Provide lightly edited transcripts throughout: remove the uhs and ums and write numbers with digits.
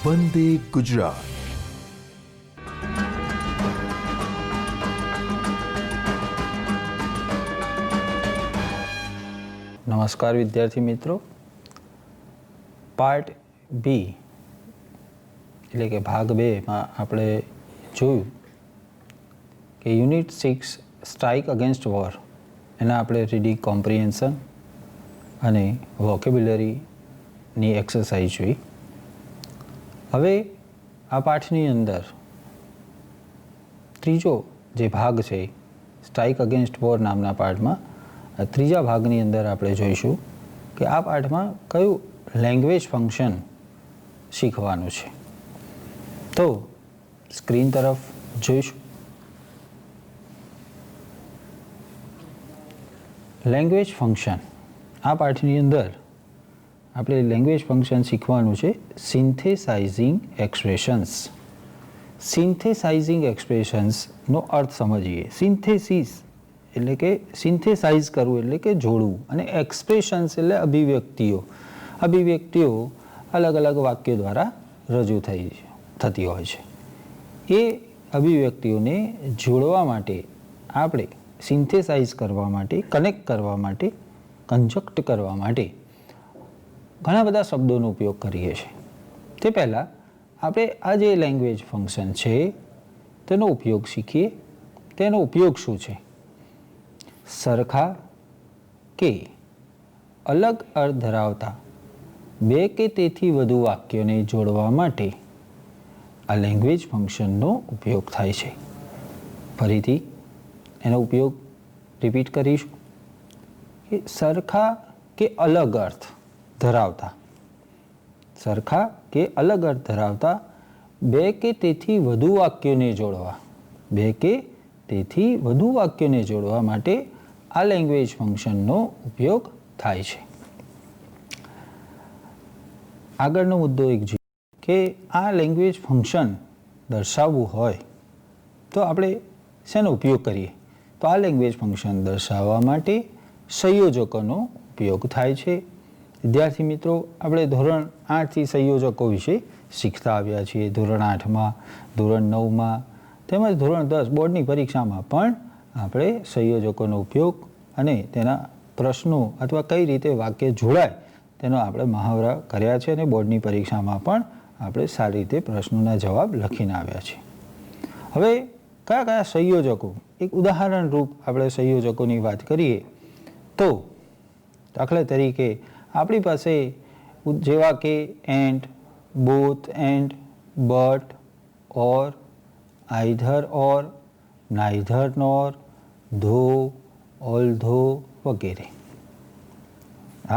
વંદે ગુજરાત. નમસ્કાર વિદ્યાર્થી મિત્રો. પાર્ટ બી એટલે કે ભાગ 2માં આપણે જોયું કે યુનિટ 6 સ્ટ્રાઇક અગેન્સ્ટ વોર એના આપણે રીડિંગ કોમ્પ્રિહેન્શન અને વોકેબ્યુલરીની એક્સરસાઇઝ જોઈ. હવે આ પાઠની અંદર ત્રીજો જે ભાગ છે સ્ટ્રાઇક અગેન્સ્ટ વોર નામના પાઠમાં ત્રીજા ભાગની અંદર આપણે જોઈશું કે આ પાઠમાં કયું લેંગ્વેજ ફંક્શન શીખવાનું છે. તો સ્ક્રીન તરફ જોઈશું. લેંગ્વેજ ફંક્શન આ પાઠની અંદર આપણે લેંગ્વેજ ફંક્શન શીખવાનું છે સિન્થેસાઇઝિંગ એક્સપ્રેશન્સ. સિન્થેસાઇઝિંગ એક્સપ્રેશન્સનો અર્થ સમજીએ. સિન્થેસિસ એટલે કે સિન્થેસાઇઝ કરવું એટલે કે જોડવું, અને એક્સપ્રેશન્સ એટલે અભિવ્યક્તિઓ. અભિવ્યક્તિઓ અલગ અલગ વાક્યો દ્વારા રજૂ થતી હોય છે. એ અભિવ્યક્તિઓને જોડવા માટે આપણે સિન્થેસાઇઝ કરવા માટે, કનેક્ટ કરવા માટે, કન્જક્ટ કરવા માટે ઘણા બધા શબ્દોનો ઉપયોગ કરીએ છીએ. તે પહેલાં આપણે આ જે લેંગ્વેજ ફંક્શન છે તેનો ઉપયોગ શીખીએ. તેનો ઉપયોગ શું છે? સરખા કે અલગ અર્થ ધરાવતા બે કે તેથી વધુ વાક્યોને જોડવા માટે આ લેંગ્વેજ ફંક્શનનો ઉપયોગ થાય છે. ફરીથી એનો ઉપયોગ રિપીટ કરીશું કે સરખા કે અલગ અર્થ ધરાવતા, સરખા કે અલગ અર્થ ધરાવતા બે કે તેથી વધુ વાક્યોને જોડવા, બે કે તેથી વધુ વાક્યોને જોડવા માટે આ લેંગ્વેજ ફંક્શનનો ઉપયોગ થાય છે. આગળનો મુદ્દો એક જોઈએ કે આ લેંગ્વેજ ફંક્શન દર્શાવવું હોય તો આપણે શેનો ઉપયોગ કરીએ? તો આ લેંગ્વેજ ફંક્શન દર્શાવવા માટે સંયોજકોનો ઉપયોગ થાય છે. વિદ્યાર્થી મિત્રો, આપણે ધોરણ 8થી સંયોજકો વિશે શીખતા આવ્યા છીએ. ધોરણ 8માં, ધોરણ 9માં તેમજ ધોરણ 10 બોર્ડની પરીક્ષામાં પણ આપણે સંયોજકોનો ઉપયોગ અને તેના પ્રશ્નો અથવા કઈ રીતે વાક્ય જોડાય તેનો આપણે મહાવરા કર્યા છે, અને બોર્ડની પરીક્ષામાં પણ આપણે સારી રીતે પ્રશ્નોના જવાબ લખીને આવ્યા છીએ. હવે કયા કયા સંયોજકો, એક ઉદાહરણ રૂપ આપણે સંયોજકોની વાત કરીએ તો દાખલા તરીકે આપણી પાસે જેવા કે and, both and, but, or, either or, neither nor, though, although વગેરે.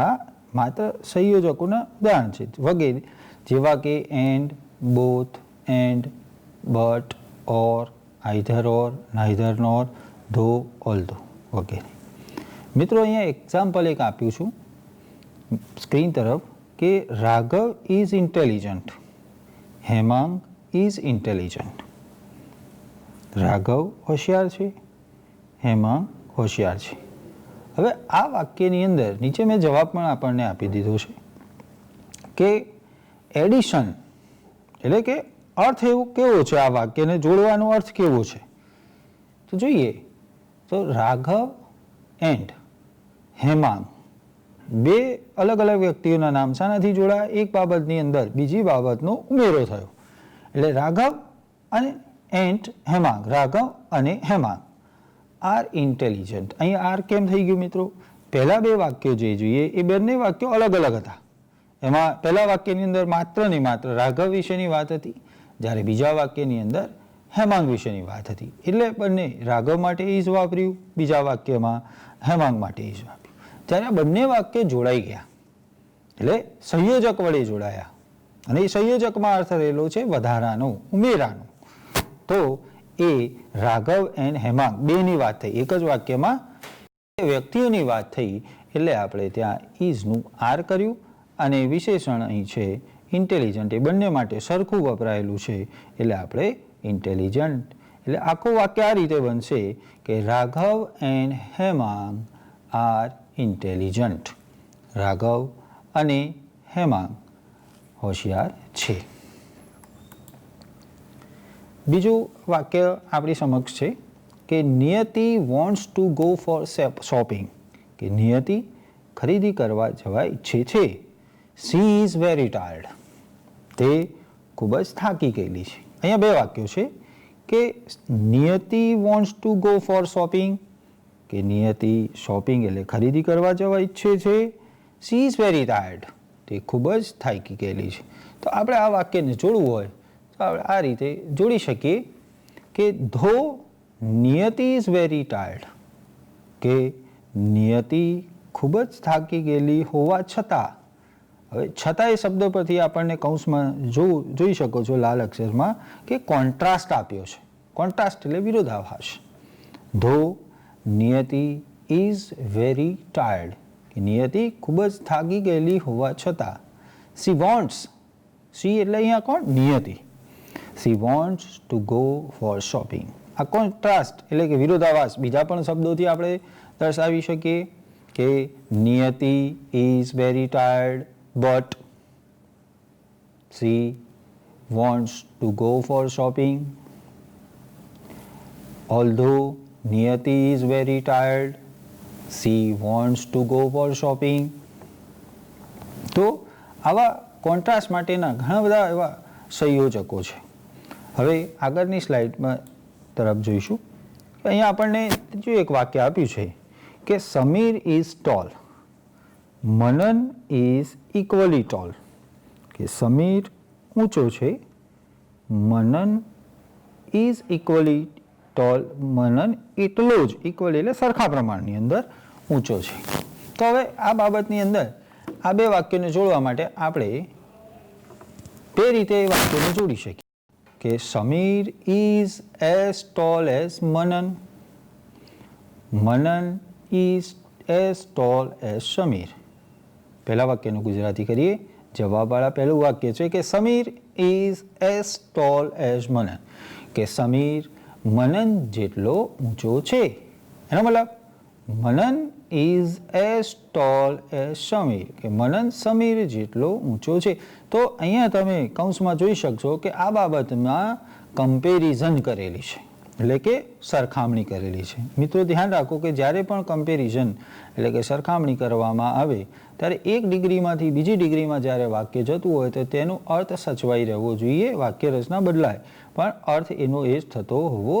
આ માત્ર સંયોજકોના ઉદાહરણ છે. વગેરે જેવા કે and, both, and, but, or, either or, neither nor, though, although વગેરે. મિત્રો, અહીંયા એક્ઝામ્પલ એક આપ્યું છું સ્ક્રીન તરફ કે Raghav is intelligent, Hemang is intelligent. Raghav હોશિયાર છે, હેમાંગ હોશિયાર છે. હવે આ વાક્યની અંદર નીચે મેં જવાબ પણ આપણને આપી દીધો છે કે એડિશન એટલે કે અર્થ એવો કેવો છે, આ વાક્યને જોડવાનો અર્થ કેવો છે? તો જોઈએ તો રાઘવ એન્ડ હેમાંગ બે અલગ અલગ વ્યક્તિઓના નામ શાનાથી જોડાયા? એક બાબતની અંદર બીજી બાબતનો ઉમેરો થયો. એટલે રાઘવ અને એન્ડ હેમાંગ, રાઘવ અને હેમાંગ આર ઇન્ટેલિજન્ટ. અહીં આર કેમ થઈ ગયું મિત્રો? પહેલા બે વાક્યો જે જોઈએ એ બંને વાક્યો અલગ અલગ હતા. એમાં પહેલા વાક્યની અંદર માત્ર ને માત્ર રાઘવ વિશેની વાત હતી, જ્યારે બીજા વાક્યની અંદર હેમાંગ વિશેની વાત હતી. એટલે બંને રાઘવ માટે ઇઝ વાપર્યું, બીજા વાક્યમાં હેમાંગ માટે ઇઝ વાપર્યું. ત્યારે આ બંને વાક્ય જોડાઈ ગયા એટલે સંયોજક વડે જોડાયા, અને એ સંયોજકમાં અર્થ રહેલો છે વધારાનો, ઉમેરાનો. તો એ રાઘવ એન્ડ હેમાંગ બેની વાત થઈ, એક જ વાક્યમાં વ્યક્તિઓની વાત થઈ, એટલે આપણે ત્યાં ઇઝનું આર કર્યું, અને વિશેષણ અહીં છે ઇન્ટેલિજન્ટ, એ બંને માટે સરખું વપરાયેલું છે એટલે આપણે ઇન્ટેલિજન્ટ. એટલે આખું વાક્ય આ રીતે બનશે કે Raghav and Hemang are intelligent. Raghav અને હેમાંગ હોશિયાર છે. બીજું વાક્ય આપણી સમક્ષ છે કે Niyati wants to go for shopping, કે નિયતિ ખરીદી કરવા જવા ઈચ્છે છે. સી ઇઝ વેરી ટાયર્ડ, તે ખૂબ જ થાકી ગયેલી છે. અહીંયા બે વાક્યો છે કે Niyati wants to go for shopping, કે નિયતિ શોપિંગ એટલે ખરીદી કરવા જવા ઈચ્છે છે. સી ઇઝ વેરી ટાયર્ડ, તે ખૂબ જ થાકી ગયેલી છે. તો આપણે આ વાક્યને જોડવું હોય તો આપણે આ રીતે જોડી શકીએ કે ધો નિયતિ ઇઝ વેરી ટાયર્ડ, કે નિયતિ ખૂબ જ થાકી ગયેલી હોવા છતાં, હવે છતાં એ શબ્દ પરથી આપણને કૌંસમાં જોઈ શકો છો લાલ અક્ષરમાં કે કોન્ટ્રાસ્ટ આપ્યો છે. કોન્ટ્રાસ્ટ એટલે વિરોધાભાસ. ધો નિયતિ ઇઝ વેરી ટાયર્ડ, કે નિયતિ ખૂબ જ થાકી ગયેલી હોવા છતાં. સી વોન્ટ્સ, સી એટલે અહીંયા કોણ? Niyati. She wants to go for shopping. આ કોન્ટ્રાસ્ટ એટલે કે વિરોધાભાસ બીજા પણ શબ્દોથી આપણે દર્શાવી શકીએ કે Niyati is very tired but she wants to go for shopping. Although Niyati is very tired, she wants to go for shopping. તો આવા કોન્ટ્રાસ્ટ માટેના ઘણા બધા એવા સંયોજકો છે. હવે આગળની સ્લાઇડમાં તરફ જોઈશું. અહીંયા આપણને જો એક વાક્ય આપ્યું છે કે Sameer is tall, Manan is equally tall, કે સમીર ઊંચો છે, Manan is equally tall, Manan એટલો જ, ઇક્વલી એટલે સરખા પ્રમાણની અંદર ઊંચો છે. તો હવે આ બાબતની અંદર આ બે વાક્યોને જોડવા માટે આપણે બે રીતે એ વાક્યોને જોડી શકીએ કે Sameer is as tall as Manan, Manan is as tall as Sameer. પહેલા વાક્યનું ગુજરાતી કરીએ. જવાબવાળા પહેલું વાક્ય છે કે Sameer is as tall as Manan, કે સમીર મનન જેટલો ઊંચો છે. એનો મતલબ Manan is as tall as Sameer, કે મનન સમીર જેટલો ઊંચો છે. તો અહીંયા તમે કૌંસમાં જોઈ શકશો કે આ બાબતમાં કમ્પેરિઝન કરેલી છે, એટલે કે સરખામણી કરેલી છે. મિત્રો ધ્યાન રાખો કે જ્યારે પણ કમ્પેરિઝન એટલે કે સરખામણી કરવામાં આવે ત્યારે એક ડિગ્રીમાંથી બીજી ડિગ્રીમાં જ્યારે વાક્ય જતું હોય તો તેનો અર્થ સચવાઈ રહેવો જોઈએ. વાક્ય રચના બદલાય પણ અર્થ એનો એ જ થતો હોવો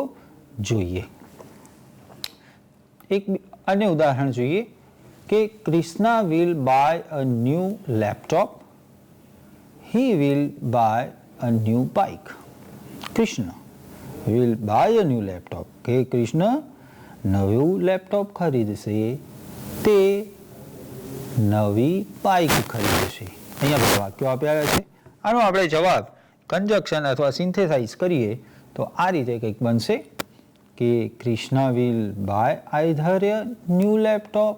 જોઈએ. એક અન્ય ઉદાહરણ જોઈએ કે Krishna will buy a new laptop, he will buy a new bike. Krishna will buy a new laptop, કે કૃષ્ણ નવું લેપટોપ ખરીદશે, તે નવી બાઇક ખરીદશે. અહીંયા બધા વાક્યો આપ્યા છે. આનો આપણે જવાબ કન્જક્શન અથવા સિન્થેસાઇઝ કરીએ તો આ રીતે કંઈક બનશે કે Krishna will buy either a new laptop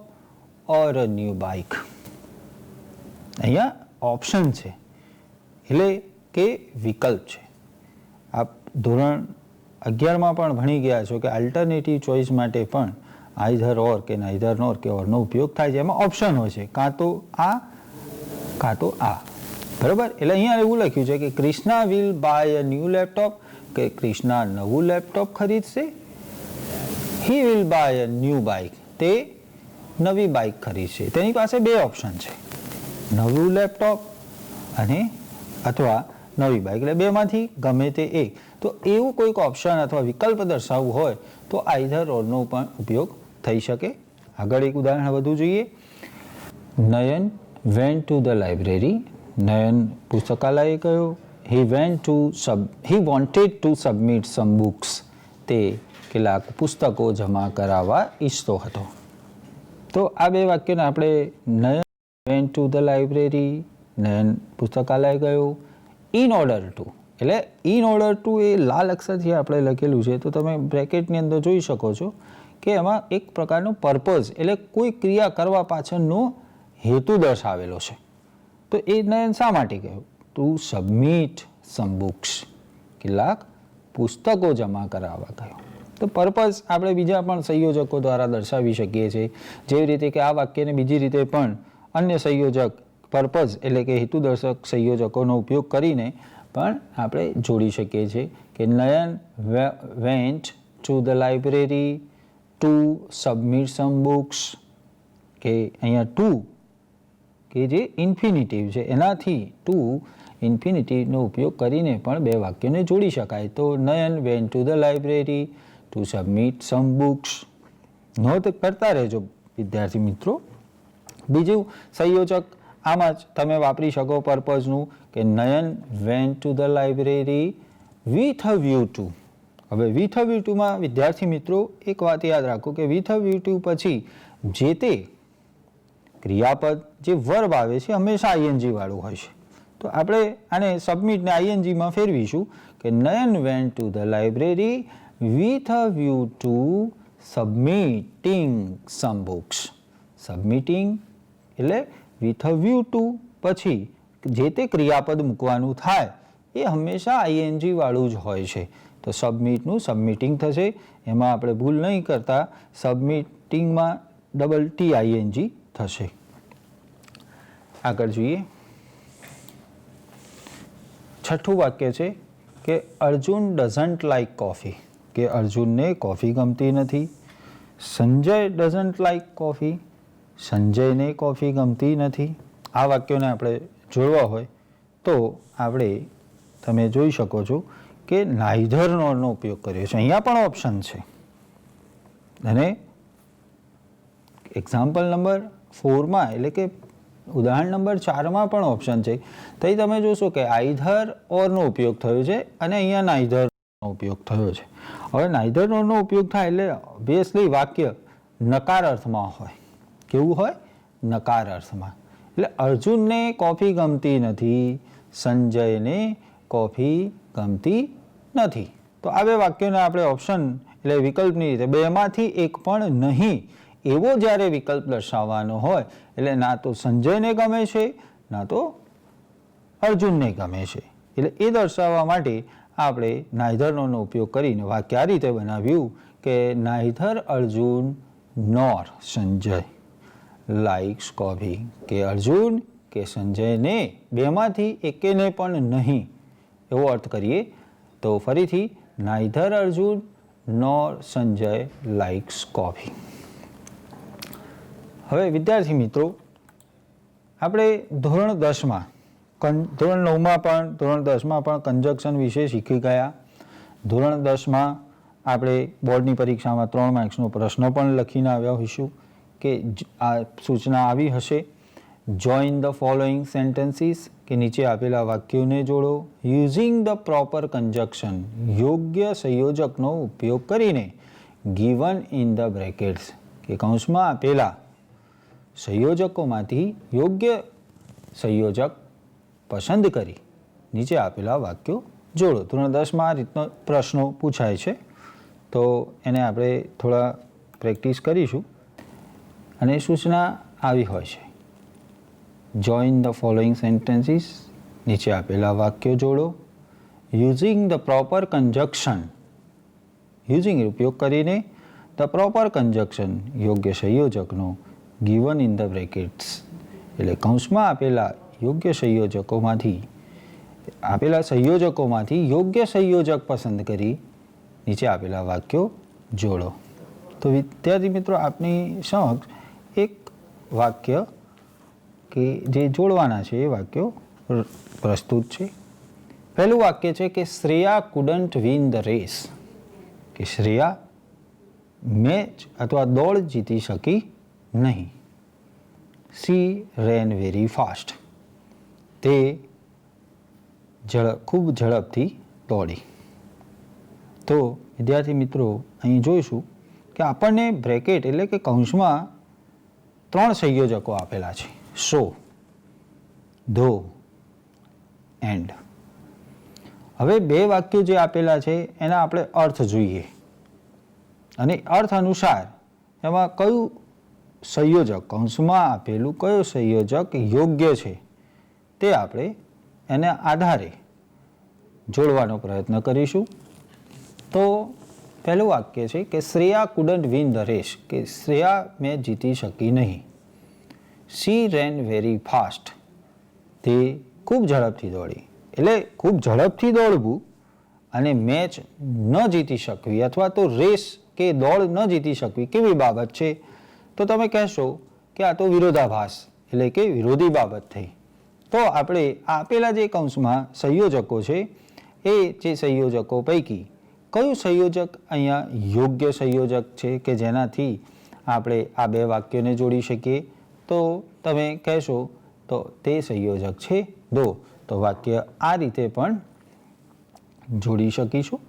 or a new bike. અહીંયા ઓપ્શન છે એટલે કે વિકલ્પ છે. આપ ધોરણ 11માં પણ ભણી ગયા છો કે આલ્ટરનેટિવ ચોઇસ માટે પણ આઈધર ઓર કે નાઈધર નોર કે ઓરનો ઉપયોગ થાય છે. એમાં ઓપ્શન હોય છે, કાં તો આ કાં તો આ. બરાબર. એટલે અહીંયા એવું લખ્યું છે કે Krishna will buy a new laptop, કે કૃષ્ણા નવું લેપટોપ ખરીદશે. He will buy a new bike, તે નવી બાઇક ખરીદશે. તેની પાસે બે ઓપ્શન છે, નવું લેપટોપ અને અથવા નવી બાઇક, એટલે બેમાંથી ગમે તે એક. તો એવું કોઈક ઓપ્શન અથવા વિકલ્પ દર્શાવવું હોય તો આઈધર ઓરનો પણ ઉપયોગ થઈ શકે. આગળ એક ઉદાહરણ વધુ જોઈએ. Nayan went to the library, Nayan પુસ્તકાલયે ગયો. He wanted to submit some books, તે કેટલાક પુસ્તકો જમા કરાવવા ઈચ્છતો હતો. તો આ બે વાક્યને આપણે નયન વેન્ટ ટુ ધ લાઇબ્રેરી, નયન પુસ્તકાલય ગયો. ઇન ઓર્ડર ટુ, એટલે ઇન ઓર્ડર ટુ એ લાલ અક્ષરથી આપણે લખેલું છે તો તમે બ્રેકેટની અંદર જોઈ શકો છો કે એમાં એક પ્રકારનો પર્પઝ એટલે કોઈ ક્રિયા કરવા પાછળનો હેતુ દર્શાવેલો છે. તો એ નયન શા માટે કહ્યું? ટુ સબમિટ સમ બુક્સ, કેટલાક પુસ્તકો જમા કરાવવા કહ્યું. તો પર્પઝ આપણે બીજા પણ સંયોજકો દ્વારા દર્શાવી શકીએ છીએ. જેવી રીતે કે આ વાક્યને બીજી રીતે પણ અન્ય સંયોજક પર્પઝ એટલે કે હેતુદર્શક સંયોજકોનો ઉપયોગ કરીને પણ આપણે જોડી શકીએ છીએ કે Nayan went to the library to submit some books, કે અહીંયા ટુ કે જે ઇન્ફિનિટિવ છે એનાથી ટુ ઇન્ફિનિટિવનો ઉપયોગ કરીને પણ બે વાક્યોને જોડી શકાય. તો Nayan went to the library to submit some books. નોંધ કરતા રહેજો વિદ્યાર્થી મિત્રો. બીજું સંયોજક આમાં જ તમે વાપરી શકો પર્પઝનું, કે Nayan went to the library with a view to. હવે વિથ અ વ્યૂ ટુમાં વિદ્યાર્થી મિત્રો એક વાત યાદ રાખો કે વિથ અ વ્યૂ ટુ પછી જે તે ક્રિયાપદ જે વર્બ આવે છે હંમેશા આઈએનજી વાળું હોય છે. તો આપણે આને સબમિટને આઈએનજીમાં ફેરવીશું કે Nayan went to the library with a view to submitting some books. Submitting એટલે વિથ અ વ્યૂ ટુ પછી જે તે ક્રિયાપદ મૂકવાનું થાય એ હંમેશા આઈએનજી વાળું જ હોય છે. તો સબમિટનું સબમિટિંગ થશે, એમાં આપણે ભૂલ નહીં કરતા, સબમિટિંગમાં ડબલ ટી આઈએનજી થશે. આગળ જોઈએ. છઠ્ઠું વાક્ય છે કે અર્જુન ડઝન્ટ લાઇક કોફી, કે અર્જુનને કોફી ગમતી નથી. સંજય ડઝન્ટ લાઇક કોફી, સંજયને કોફી ગમતી નથી. આ વાક્યોને આપણે જોડવા હોય તો આપણે તમે જોઈ શકો છો કે નાઇધર નોરનો ઉપયોગ કર્યો છે. અહીંયા પણ ઓપ્શન છે અને એક્ઝામ્પલ નંબર 4માં એટલે કે ઉદાહરણ નંબર 4માં પણ ઓપ્શન છે. તો તમે જોશો કે આઈધર ઓરનો ઉપયોગ થયો છે અને અહીંયા નાઇધરનો ઉપયોગ થયો છે. હવે નાઇધર નોરનો ઉપયોગ થાય એટલે ઓબ્વિયસલી વાક્ય નકાર અર્થમાં હોય. કેવું હોય? નકાર અર્થમાં. એટલે અર્જુનને કોફી ગમતી નથી, સંજયને કોફી ગમતી નથી. તો આ બે વાક્યોને આપણે ઓપ્શન એટલે વિકલ્પની રીતે બેમાંથી એક પણ નહીં એવો જ્યારે વિકલ્પ દર્શાવવાનો હોય એટલે ના તો સંજયને ગમે છે ના તો અર્જુનને ગમે છે. એટલે એ દર્શાવવા માટે આપણે નાઇધરનો ઉપયોગ કરીને વાક્ય આ રીતે બનાવ્યું કે neither Arjun nor Sanjay likes coffee, કે અર્જુન કે સંજયને બેમાંથી એકેને પણ નહીં એવો અર્થ કરીએ તો ફરીથી neither Arjun nor Sanjay likes coffee. હવે વિદ્યાર્થી મિત્રો આપણે ધોરણ 10માં ધોરણ 9માં પણ ધોરણ 10માં પણ કંજક્શન વિશે શીખી ગયા. ધોરણ 10માં આપણે બોર્ડની પરીક્ષામાં 3 માર્ક્સનો પ્રશ્ન પણ લખીને આવ્યા હોઈશું કે આ સૂચના આવી હશે. જોઈન ધ ફોલોઈંગ સેન્ટેન્સીસ, કે નીચે આપેલા વાક્યોને જોડો. યુઝિંગ ધ પ્રોપર કંજક્શન, યોગ્ય સંયોજકનો ઉપયોગ કરીને. ગિવન ઇન ધ બ્રેકેટ્સ, કે કૌંસમાં આપેલા સંયોજકોમાંથી યોગ્ય સંયોજક પસંદ કરી નીચે આપેલા વાક્યો જોડો. ધોરણ 10માં આ રીતનો પ્રશ્નો પૂછાય છે તો એને આપણે થોડા પ્રેક્ટિસ કરીશું. અને સૂચના આવી હોય છે, જોઈન ધ ફોલોઈંગ સેન્ટેન્સીસ, નીચે આપેલા વાક્યો જોડો. Using the proper conjunction, using ઉપયોગ કરીને. ધ પ્રોપર કંજક્શન, યોગ્ય સંયોજકનો. ગિવન ઇન ધ બ્રેકેટ્સ, એટલે કૌંસમાં આપેલા યોગ્ય સંયોજકોમાંથી યોગ્ય સંયોજક પસંદ કરી નીચે આપેલા વાક્યો જોડો. તો વિદ્યાર્થી મિત્રો આપની સમક્ષ એક વાક્ય કે જે જોડવાના છે એ વાક્યો પ્રસ્તુત છે. પહેલું વાક્ય છે કે Shreya couldn't win the race, કે શ્રેયા મેચ અથવા દોડ જીતી શકી નહીં. સી રેન વેરી ફાસ્ટ, તે ખૂબ ઝડપથી દોડી. તો વિદ્યાર્થી મિત્રો અહીં જોઈશું કે આપણને બ્રેકેટ એટલે કે કૌંસમાં 3 સંયોજકો આપેલા છે, સો, ધો, એન્ડ. હવે 2 વાક્યો જે આપેલા છે એના આપણે અર્થ જોઈએ અને અર્થ અનુસાર એમાં કયું સંયોજક કૌંસમાં આપેલું કયો સંયોજક યોગ્ય છે તે આપણે એના આધારે જોડવાનો પ્રયત્ન કરીશું. તો પહેલું વાક્ય છે કે Shreya couldn't win the race, કે શ્રેયા મેચ જીતી શકી નહીં. સી રેન વેરી ફાસ્ટ, તે ખૂબ ઝડપથી દોડી. એટલે ખૂબ ઝડપથી દોડવું અને મેચ ન જીતી શકવી અથવા તો રેસ કે દોડ ન જીતી શકવી કેવી બાબત છે? તો તમે કહેશો કે આ તો વિરોધાભાસ એટલે કે વિરોધી બાબત થઈ. તો આપણે આપેલા જે કૌંસમાં સંયોજકો છે એ જે સંયોજકો પૈકી કયું સંયોજક અહીંયા યોગ્ય સંયોજક છે કે જેનાથી આપણે આ બે વાક્યોને જોડી શકીએ? તો તમે કહેશો તો તે સંયોજક છે ધો. તો વાક્ય આ રીતે પણ જોડી શકીશું.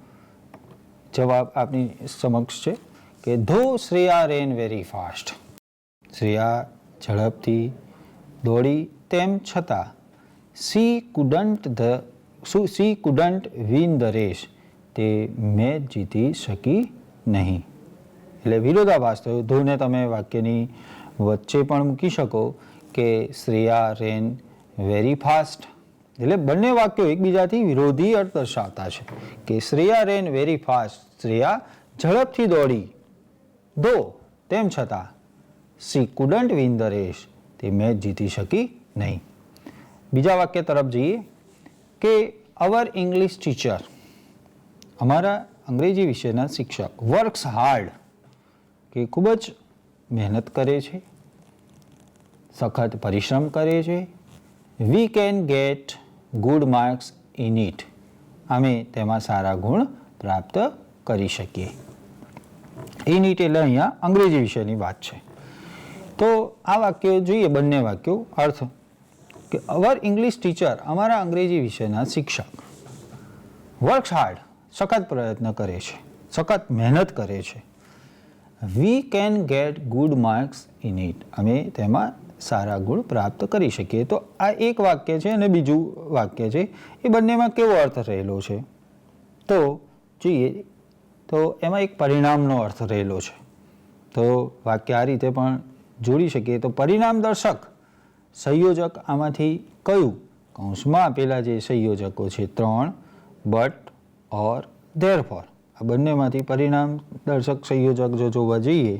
જવાબ આપની સમક્ષ છે કે though Shreya ran very fast. Shreya ઝડપથી દોડી તેમ છતાં she couldn't win the race. તે મેચ જીતી શકી નહીં. એટલે વિરોધાભાસ થયો. ધોને તમે વાક્યની વચ્ચે પણ મૂકી શકો કે શ્રેયા રેન વેરી ફાસ્ટ. એટલે બંને વાક્યો એકબીજાથી વિરોધી અર્થ દર્શાવતા છે કે Shreya ran very fast. Shreya ઝડપથી દોડી ધો તેમ છતાં she couldn't win the race. તે મેચ જીતી શકી નહીં. બીજા વાક્ય તરફ જઈએ કે અવર ઇંગ્લિશ ટીચર. અમારા અંગ્રેજી વિષયના શિક્ષક વર્ક્સ હાર્ડ કે ખૂબ જ મહેનત કરે છે, સખત પરિશ્રમ કરે છે. We can get good marks in it. અમે તેમાં સારા ગુણ પ્રાપ્ત કરી શકીએ. ઇન ઇટ એટલે અહીંયા અંગ્રેજી વિષયની વાત છે. તો આ વાક્યો જોઈએ, બંને વાક્યો અર્થ કે અવર ઇંગ્લિશ ટીચર અમારા અંગ્રેજી વિષયના શિક્ષક વર્ક્સ હાર્ડ સખત પ્રયત્ન કરે છે, સખત મહેનત કરે છે. We can get good marks in it. અમે તેમાં સારા ગુણ પ્રાપ્ત કરી શકીએ. તો આ એક વાક્ય છે અને બીજું વાક્ય છે. એ બંનેમાં કેવો અર્થ રહેલો છે? તો જોઈએ તો એમાં એક પરિણામનો અર્થ રહેલો છે. તો વાક્ય આ રીતે પણ જોડી શકીએ. તો પરિણામ દર્શક સંયોજક આમાંથી કયું? કૌંસમાં આપેલા જે સંયોજકો છે 3, બટ, ઓર, ધેરફોર. આ બંનેમાંથી પરિણામ દર્શક સંયોજક જો જોવા જઈએ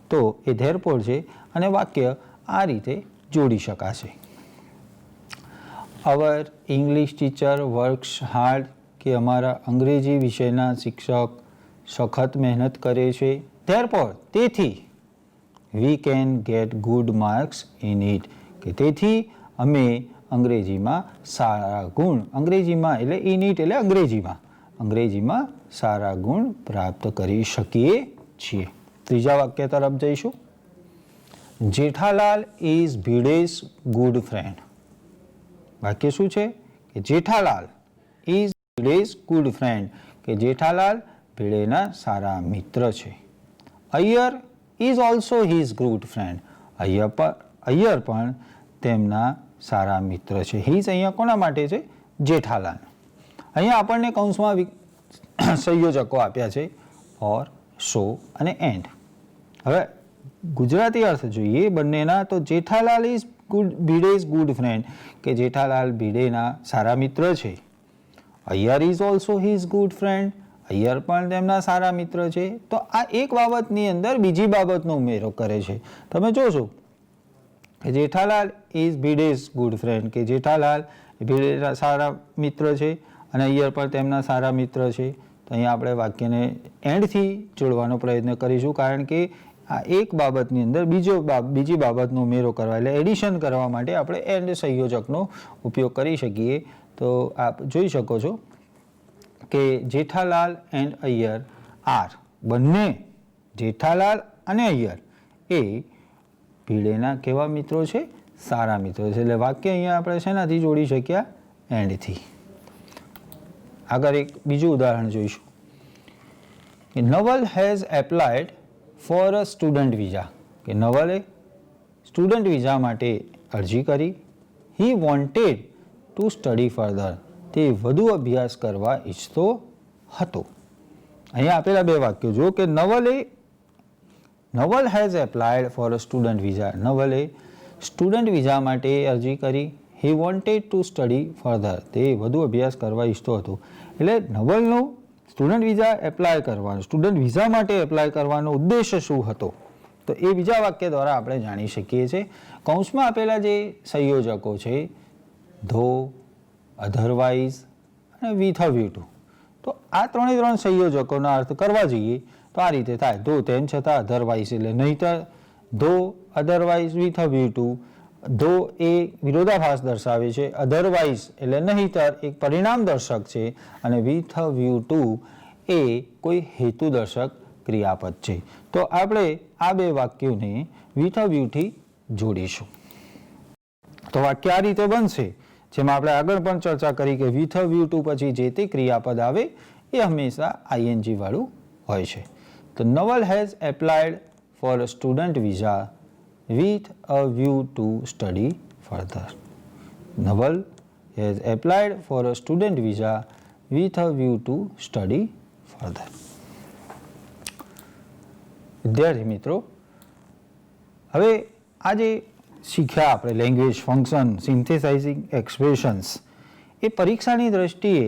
તો એ ધેરફોર છે અને વાક્ય આ રીતે જોડી શકાશે. અવર ઇંગ્લિશ ટીચર વર્ક્સ હાર્ડ કે અમારા અંગ્રેજી વિષયના શિક્ષક સખત મહેનત કરે છે. ધેરફોર તેથી we can get good marks in it કે તેથી અમે અંગ્રેજીમાં સારા ગુણ, અંગ્રેજીમાં એટલે ઇન ઇટ એટલે અંગ્રેજીમાં સારા ગુણ પ્રાપ્ત કરી શકીએ છીએ. ત્રીજા વાક્ય તરફ જઈશું. Jethalal is Bhide's good friend. વાક્ય શું છે કે Jethalal is Bhide's good friend કે જેઠાલાલ ભીડેના સારા મિત્ર છે. Iyer is also his good friend. Iyer પણ તેમના સારા મિત્ર છે. હિઝ અહીંયા કોના માટે છે? જેઠાલાલ. અહીંયા આપણને કૌંસમાં સંયોજકો આપ્યા છે ઓર, સો અને એન્ડ. હવે ગુજરાતી અર્થ જોઈએ બંનેના. તો Jethalal is Bhide's good friend કે જેઠાલાલ ભીડેના સારા મિત્ર છે. Iyer is also his good friend. Iyer પણ તેમના સારા મિત્ર છે. તો આ એક બાબતની અંદર બીજી બાબતનો ઉમેરો કરે છે. તમે જોશો કે Jethalal is Bhide's good friend કે જેઠાલાલ ભીડેના સારા મિત્ર છે અને અય્યર પણ તેમના સારા મિત્ર છે. તો અહીંયા આપણે વાક્યને એન્ડથી જોડવાનો પ્રયત્ન કરીશું કારણ કે આ એક બાબતની અંદર બીજી બાબતનો ઉમેરો કરવા એટલે એડિશન કરવા માટે આપણે એન્ડ સંયોજકનો ઉપયોગ કરી શકીએ. તો આપ જોઈ શકો છો કે જેઠાલાલ એન્ડ અય્યર આર, બંને જેઠાલાલ અને અય્યર એ ભીડેના કેવા મિત્રો છે? સારા મિત્રો છે. એટલે વાક્ય અહીંયા આપણે શેનાથી જોડી શક્યા? એન્ડથી. આગળ એક બીજું ઉદાહરણ જોઈશું. Naval has applied for a student visa કે નવલે સ્ટુડન્ટ વિઝા માટે અરજી કરી. He wanted to study further. તે વધુ અભ્યાસ કરવા ઈચ્છતો હતો. અહીંયા આપેલા બે વાક્યો જુઓ કે Naval has applied for a student visa. નવલે સ્ટુડન્ટ વિઝા માટે અરજી કરી. He wanted to study further. તે વધુ અભ્યાસ કરવા ઈચ્છતો હતો. એટલે નવલનો સ્ટુડન્ટ વિઝા એપ્લાય કરવાનો, સ્ટુડન્ટ વિઝા માટે એપ્લાય કરવાનો ઉદ્દેશ્ય શું હતો? તો એ બીજા વાક્ય દ્વારા આપણે જાણી શકીએ છીએ. કૌંસમાં આપેલા જે સંયોજકો છે ધો, અધરવાઇઝ અને વિથ અ વ્યૂ ટુ. તો આ ત્રણ સંયોજકોના અર્થ કરવા જઈએ તો આ રીતે થાય. ધો તેમ છતાં, અધરવાઇઝ એટલે નહીંતર, ધો otherwise with a view two. ધો એ વિરોધાભાસ દર્શાવે છે, અધરવાઇઝ એટલે નહીંતર એક પરિણામ દર્શક છે, અને વિથ અ વ્યૂ ટુ એ કોઈ હેતુદર્શક ક્રિયાપદ છે. તો આપણે આ બે વાક્યોને વિથ અ વ્યૂથી જોડીશું. તો વાક્ય આ રીતે બનશે, જેમાં આપણે આગળ પણ ચર્ચા કરી કે વિથ અ વ્યૂ ટુ પછી જે તે ક્રિયાપદ આવે એ હંમેશા આઈએનજી વાળું હોય છે. તો Naval has applied for a student visa with a view to study further. Naval has applied for a student visa with a view to study further. વિદ્યાર્થી મિત્રો, હવે આજે શીખ્યા આપણે લેંગ્વેજ ફંક્શન, સિન્થેસાઇઝિંગ એક્સપ્રેશન્સ, એ પરીક્ષાની દ્રષ્ટિએ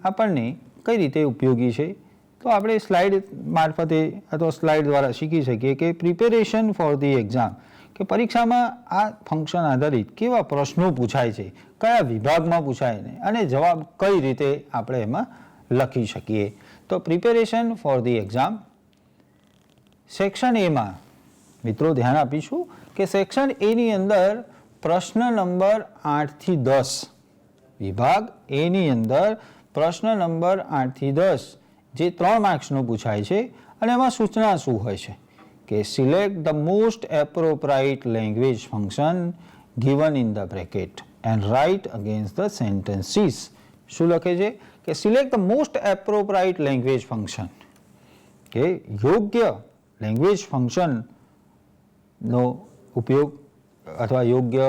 આપણને કઈ રીતે ઉપયોગી છે તો આપણે સ્લાઇડ મારફતે અથવા સ્લાઇડ દ્વારા શીખી શકીએ કે પ્રિપેરેશન ફોર ધી એક્ઝામ, કે પરીક્ષામાં આ ફંક્શન આધારિત કેવા પ્રશ્નો પૂછાય છે, કયા વિભાગમાં પૂછાય ને, અને જવાબ કઈ રીતે આપણે એમાં લખી શકીએ. તો preparation for the exam section એમાં મિત્રો ધ્યાન આપીશું કે સેક્શન એની અંદર પ્રશ્ન નંબર 8 થી 10, વિભાગ એની અંદર પ્રશ્ન નંબર 8 થી 10 જે 3 માર્ક્સનો પૂછાય છે, અને એમાં સૂચના શું હોય છે કે select the most એપ્રોપ્રાઇટ language function given in the bracket and write against the sentences. શું લખે છે કે select the most એપ્રોપ્રાઇટ language function, કે યોગ્ય લેંગ્વેજ ફંક્શનનો ઉપયોગ અથવા યોગ્ય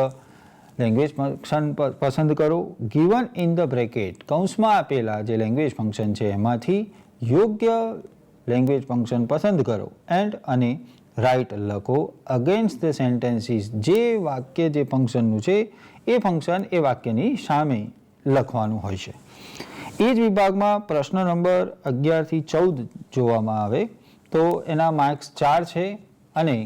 લેંગ્વેજ ફંક્શન પસંદ કરો. ગિવન ઇન ધ બ્રેકેટ, કૌંસમાં આપેલા જે લેંગ્વેજ ફંક્શન છે એમાંથી યોગ્ય લેંગ્વેજ ફંક્શન પસંદ કરો. એન્ડ અને રાઇટ લખો અગેન્સ્ટ ધ સેન્ટેન્સીસ, જે વાક્ય જે ફંક્શનનું છે એ ફંક્શન એ વાક્યની સામે લખવાનું હોય છે. એ જ વિભાગમાં પ્રશ્ન નંબર 11 થી 14 જોવામાં આવે તો એના માર્ક્સ 4 છે, અને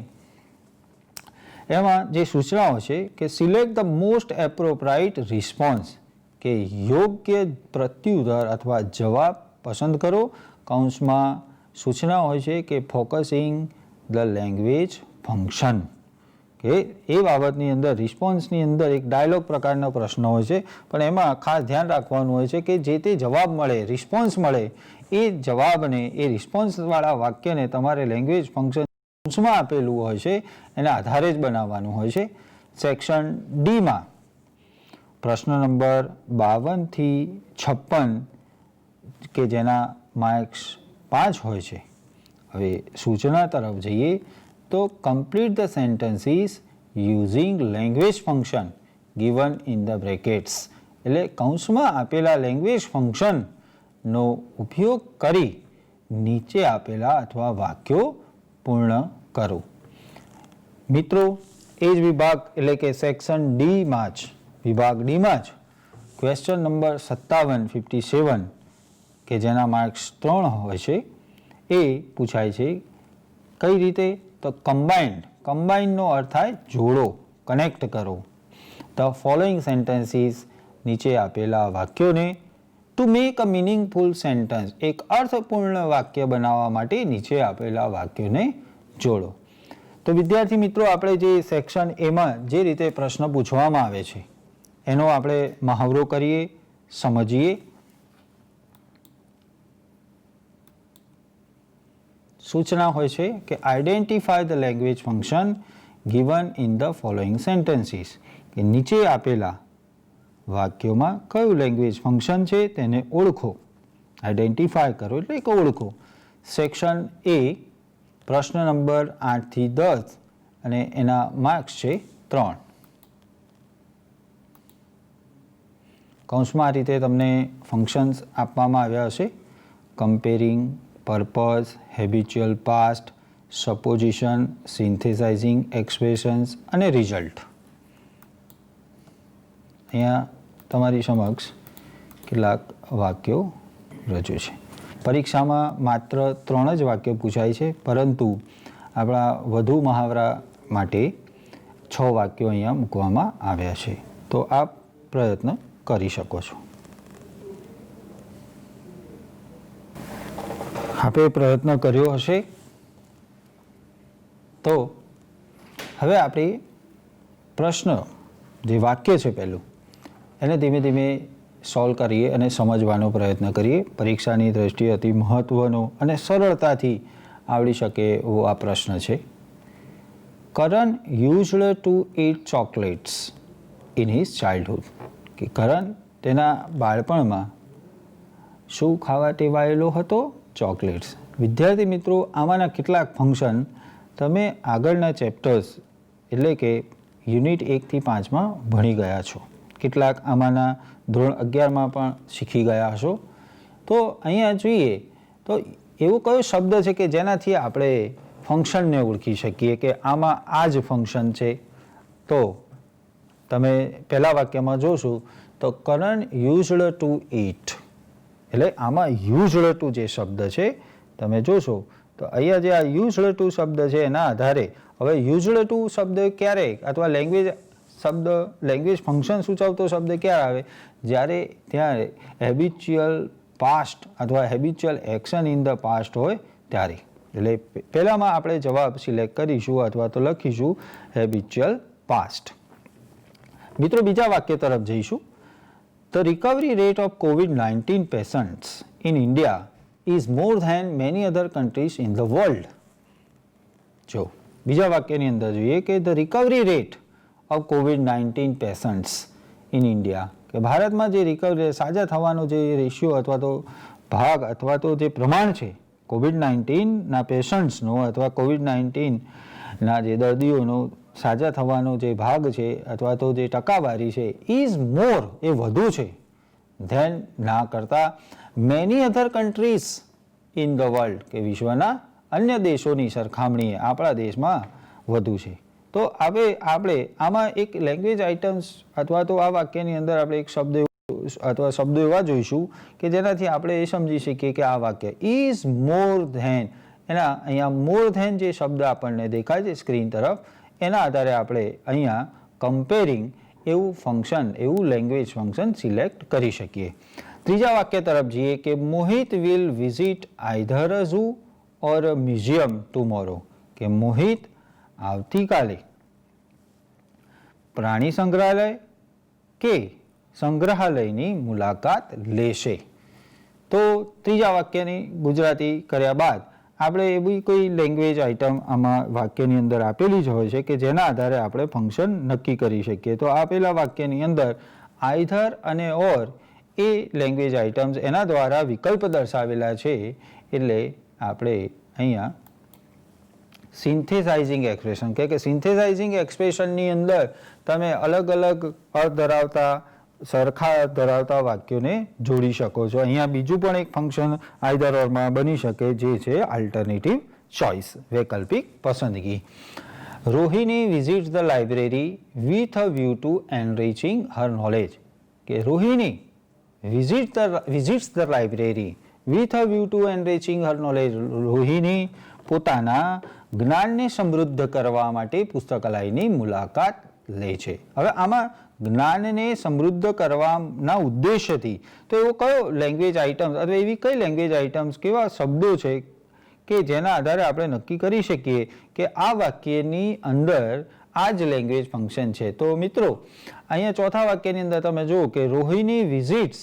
એમાં જે સૂચનાઓ છે કે select the most appropriate response, કે યોગ્ય પ્રત્યુત્તર અથવા જવાબ પસંદ કરો. કૌંસમાં સૂચના હોય છે કે ફોકસિંગ ધ લેંગ્વેજ ફંક્શન, કે એ બાબતની અંદર રિસ્પોન્સની અંદર એક ડાયલોગ પ્રકારનો પ્રશ્ન હોય છે, પણ એમાં ખાસ ધ્યાન રાખવાનું હોય છે કે જે તે જવાબ મળે, રિસ્પોન્સ મળે, એ જવાબને, એ રિસ્પોન્સવાળા વાક્યને તમારે લેંગ્વેજ ફંક્શન કૌંસમાં આપેલું હોય છે એના આધારે જ બનાવવાનું હોય છે. સેક્શન ડીમાં પ્રશ્ન નંબર 52 થી 56 કે જેના માર્ક્સ 5 હોય છે. હવે સૂચના તરફ જઈએ તો complete the sentences using language function given in the brackets, એટલે કૌંસમાં આપેલા લેંગ્વેજ ફંક્શનનો ઉપયોગ કરી નીચે આપેલા અથવા વાક્યો પૂર્ણ કરો. મિત્રો, એ જ વિભાગ એટલે કે સેક્શન ડીમાં જ, વિભાગ ડીમાં જ ક્વેશ્ચન નંબર 57 કે જેના માર્ક્સ 3 હોય છે એ પૂછાય છે. કઈ રીતે તો કમ્બાઇન્ડનો અર્થ થાય જોડો, કનેક્ટ કરો. ધ ફોલોઈંગ સેન્ટેન્સીસ, નીચે આપેલા વાક્યોને to make a meaningful sentence, એક અર્થપૂર્ણ વાક્ય બનાવવા માટે નીચે આપેલા વાક્યોને જોડો. તો વિદ્યાર્થી મિત્રો, આપણે જે સેક્શન એમાં જે રીતે પ્રશ્ન પૂછવામાં આવે છે એનો આપણે મહાવરો કરીએ, સમજીએ. સૂચના હોય છે કે identify the language function given in the following sentences, કે નીચે આપેલા વાક્યોમાં કયું લેંગ્વેજ ફંક્શન છે તેને ઓળખો. આઈડેન્ટિફાય કરો એટલે કે ઓળખો. સેક્શન એ પ્રશ્ન નંબર 8 થી 10 અને એના માર્ક્સ છે 3. કૌંસમાં આ રીતે તમને ફંક્શન્સ આપવામાં આવ્યા હશે. Comparing, purpose, habitual past, supposition, synthesising expressions અને રિઝલ્ટ. અહીંયા તમારી સમક્ષ કેટલાક વાક્યો રજૂ છે. પરીક્ષામાં માત્ર 3 જ વાક્યો પૂછાય છે, પરંતુ આપણા વધુ મહાવરા માટે 6 વાક્યો અહીંયા મૂકવામાં આવ્યા છે. તો આપ પ્રયત્ન કરી શકો છો. આપે પ્રયત્ન કર્યો હશે. તો હવે આપણે પ્રશ્ન જે વાક્ય છે પહેલું એને ધીમે ધીમે સોલ્વ કરીએ અને સમજવાનો પ્રયત્ન કરીએ. પરીક્ષાની દ્રષ્ટિએ અતિ મહત્ત્વનો અને સરળતાથી આવડી શકે એવો આ પ્રશ્ન છે. Karan used to eat chocolates in his childhood. કે કરણ તેના બાળપણમાં શું ખાવા ટેવાયેલો હતો? ચોકલેટ્સ. વિદ્યાર્થી મિત્રો, આમાંના કેટલાક ફંક્શન તમે આગળના ચેપ્ટર્સ એટલે કે યુનિટ 1 થી 5માં ભણી ગયા છો. કેટલાક આમાંના ધોરણ 11માં પણ શીખી ગયા હશો. તો અહીંયા જોઈએ તો એવો કયો શબ્દ છે કે જેનાથી આપણે ફંક્શનને ઓળખી શકીએ કે આમાં આ જ ફંક્શન છે? તો તમે પહેલા વાક્યમાં જોશો તો કરણ યુઝડ ટુ ઈટ, એટલે આમાં યુઝડ ટુ જે શબ્દ છે તમે જોશો તો અહીંયા જે આ યુઝડ ટુ શબ્દ છે એના આધારે હવે યુઝડ ટુ શબ્દ ક્યારે અથવા લેંગ્વેજ શબ્દ લેંગ્વેજ ફંક્શન સૂચવતો શબ્દ ક્યારે આવે? જ્યારે ત્યારે હેબિચ્યુઅલ પાસ્ટ અથવા habitual action in the past હોય ત્યારે. એટલે પહેલામાં આપણે જવાબ સિલેક્ટ કરીશું અથવા તો લખીશું હેબિચ્યુઅલ પાસ્ટ. મિત્રો, બીજા વાક્ય તરફ જઈશું. The recovery rate of COVID-19 patients in India is more than many other countries in the world. જો બીજા વાક્યની અંદર જોઈએ કે the recovery rate of COVID-19 patients in India, કે ભારતમાં જે રિકવરી સાજા થવાનો જે રેશિયો અથવા તો ભાગ અથવા તો જે પ્રમાણ છે COVID-19ના પેશન્ટ્સનો અથવા COVID-19ના જે દર્દીઓનો સાજા થવાનો જે ભાગ છે અથવા તો જે ટકાવારી છે ઇઝ મોર, એ વધુ છે ધેન ના કરતાં many other countries in the world, કે વિશ્વના અન્ય દેશોની સરખામણીએ આપણા દેશમાં વધુ છે. તો હવે આપણે આમાં એક લેંગ્વેજ આઇટમ્સ અથવા તો આ વાક્યની અંદર આપણે એક શબ્દ અથવા શબ્દો એવા જોઈશું કે જેનાથી આપણે એ સમજી શકીએ કે આ વાક્ય ઇઝ મોર ધેન, એના અહીંયા મોર ધેન જે શબ્દ આપણને દેખાય છે સ્ક્રીન તરફ, એના આધારે આપણે અહીંયા કમ્પેરિંગ એવું ફંક્શન, એવું લેંગ્વેજ ફંક્શન સિલેક્ટ કરી શકીએ. ત્રીજા વાક્ય તરફ જઈએ કે Mohit will visit either a zoo or a museum tomorrow. કે મોહિત આવતીકાલે પ્રાણી સંગ્રહાલય કે સંગ્રહાલયની મુલાકાત લેશે. તો ત્રીજા વાક્યની ગુજરાતી કર્યા બાદ આપણે એવી કોઈ લેંગ્વેજ આઇટમ આમાં વાક્યની અંદર આપેલી જ હોય છે કે જેના આધારે આપણે ફંક્શન નક્કી કરી શકીએ. તો આપેલા વાક્યની અંદર આઈધર અને ઓર એ લેંગ્વેજ આઇટમ્સ એના દ્વારા વિકલ્પ દર્શાવેલા છે. એટલે આપણે અહીંયા સિન્થેસાઇઝિંગ એક્સપ્રેશન કે સિન્થેસાઇઝિંગ એક્સપ્રેશનની અંદર તમે અલગ અલગ અર્થ ધરાવતા સરખા ધરાવતા વાક્યોને જોડી શકો છો. અહીંયા બીજું પણ એક ફંક્શન આઈધર ઓરમાં બની શકે જે છે આલ્ટરનેટિવ ચોઇસ, વૈકલ્પિક પસંદગી. Rohini visits the library with a view to enriching her knowledge. કે Rohini visits the library with a view to enriching her knowledge. Rohini પોતાના જ્ઞાનને સમૃદ્ધ કરવા માટે પુસ્તકાલયની મુલાકાત લે છે. હવે આમાં જ્ઞાનને સમૃદ્ધ કરવાના ઉદ્દેશ્યથી તો એવો કયો લેંગ્વેજ આઇટમ્સ અથવા એવી કઈ લેંગ્વેજ આઇટમ્સ, કેવા શબ્દો છે કે જેના આધારે આપણે નક્કી કરી શકીએ કે આ વાક્યની અંદર આ જ લેંગ્વેજ ફંક્શન છે? તો મિત્રો, અહીંયા ચોથા વાક્યની અંદર તમે જુઓ કે રોહિણી વિઝિટ્સ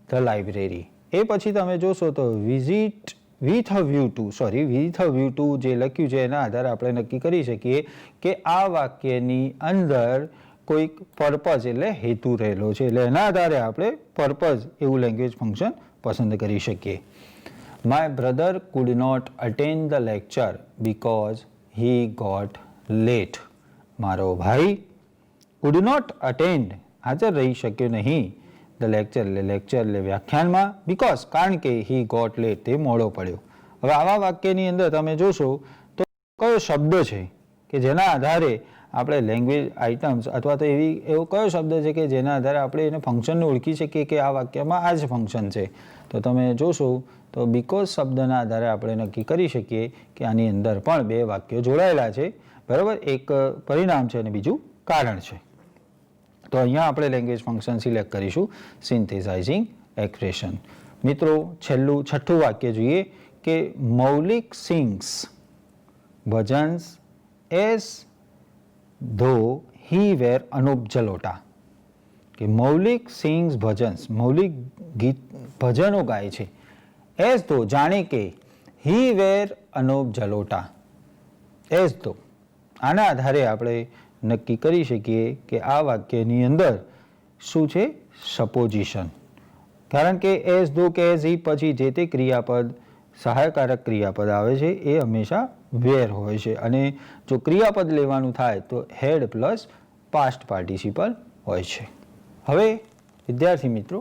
ધ લાઇબ્રેરી, એ પછી તમે જોશો તો visit with a view two જે લખ્યું છે એના આધારે આપણે નક્કી કરી શકીએ કે આ વાક્યની અંદર કોઈક પર્પઝ એટલે હેતુ રહેલો છે. એટલે એના આધારે આપણે પર્પઝ એવું લેંગ્વેજ ફંક્શન પસંદ કરી શકીએ. My brother could not attend the lecture because he got late. મારો ભાઈ કુડ નોટ અટેન્ડ હાજર રહી શક્યો નહીં ધ લેક્ચર એટલે વ્યાખ્યાનમાં, બીકોઝ કારણ કે હી ગોટ લેટ તે મોડો પડ્યો. હવે આવા વાક્યની અંદર તમે જોશો તો કયો શબ્દ છે કે જેના આધારે આપણે લેંગ્વેજ આઇટમ્સ અથવા તો એવો કયો શબ્દ છે કે જેના આધારે આપણે એને ફંક્શનને ઓળખી શકીએ કે આ વાક્યમાં આ જ ફંક્શન છે? તો તમે જોશો તો બીકોઝ શબ્દના આધારે આપણે નક્કી કરી શકીએ કે આની અંદર પણ બે વાક્યો જોડાયેલા છે, બરાબર? એક પરિણામ છે અને બીજું કારણ છે. તો અહીંયા આપણે લેંગ્વેજ ફંક્શન સિલેક્ટ કરીશું સિન્થેસાઇઝિંગ એક્સપ્રેશન. મિત્રો છેલ્લું છઠ્ઠું વાક્ય જોઈએ કે મૌલિક સિંગ્સ ભજન્સ એઝ ધો હી વેર અનુપ જલોટા, કે મૌલિક સિંગ્સ ભજન્સ, મૌલિક ગીત ભજનો ગાય છે, એઝ ધો જાણે કે, હી વેર અનુપ જલોટા, એઝ ધો. આના આધારે આપણે નક્કી કરી શકીએ કે આ વાક્યની અંદર શું છે, સપોઝિશન. કારણ કે એઝ ધો કે એઝ હી પછી જે તે ક્રિયાપદ સહાયકારક ક્રિયાપદ આવે છે એ હંમેશા વેર હોય છે, અને જો ક્રિયાપદ લેવાનું થાય તો હેડ પ્લસ પાસ્ટ પાર્ટિસિપલ હોય છે. હવે વિદ્યાર્થી મિત્રો,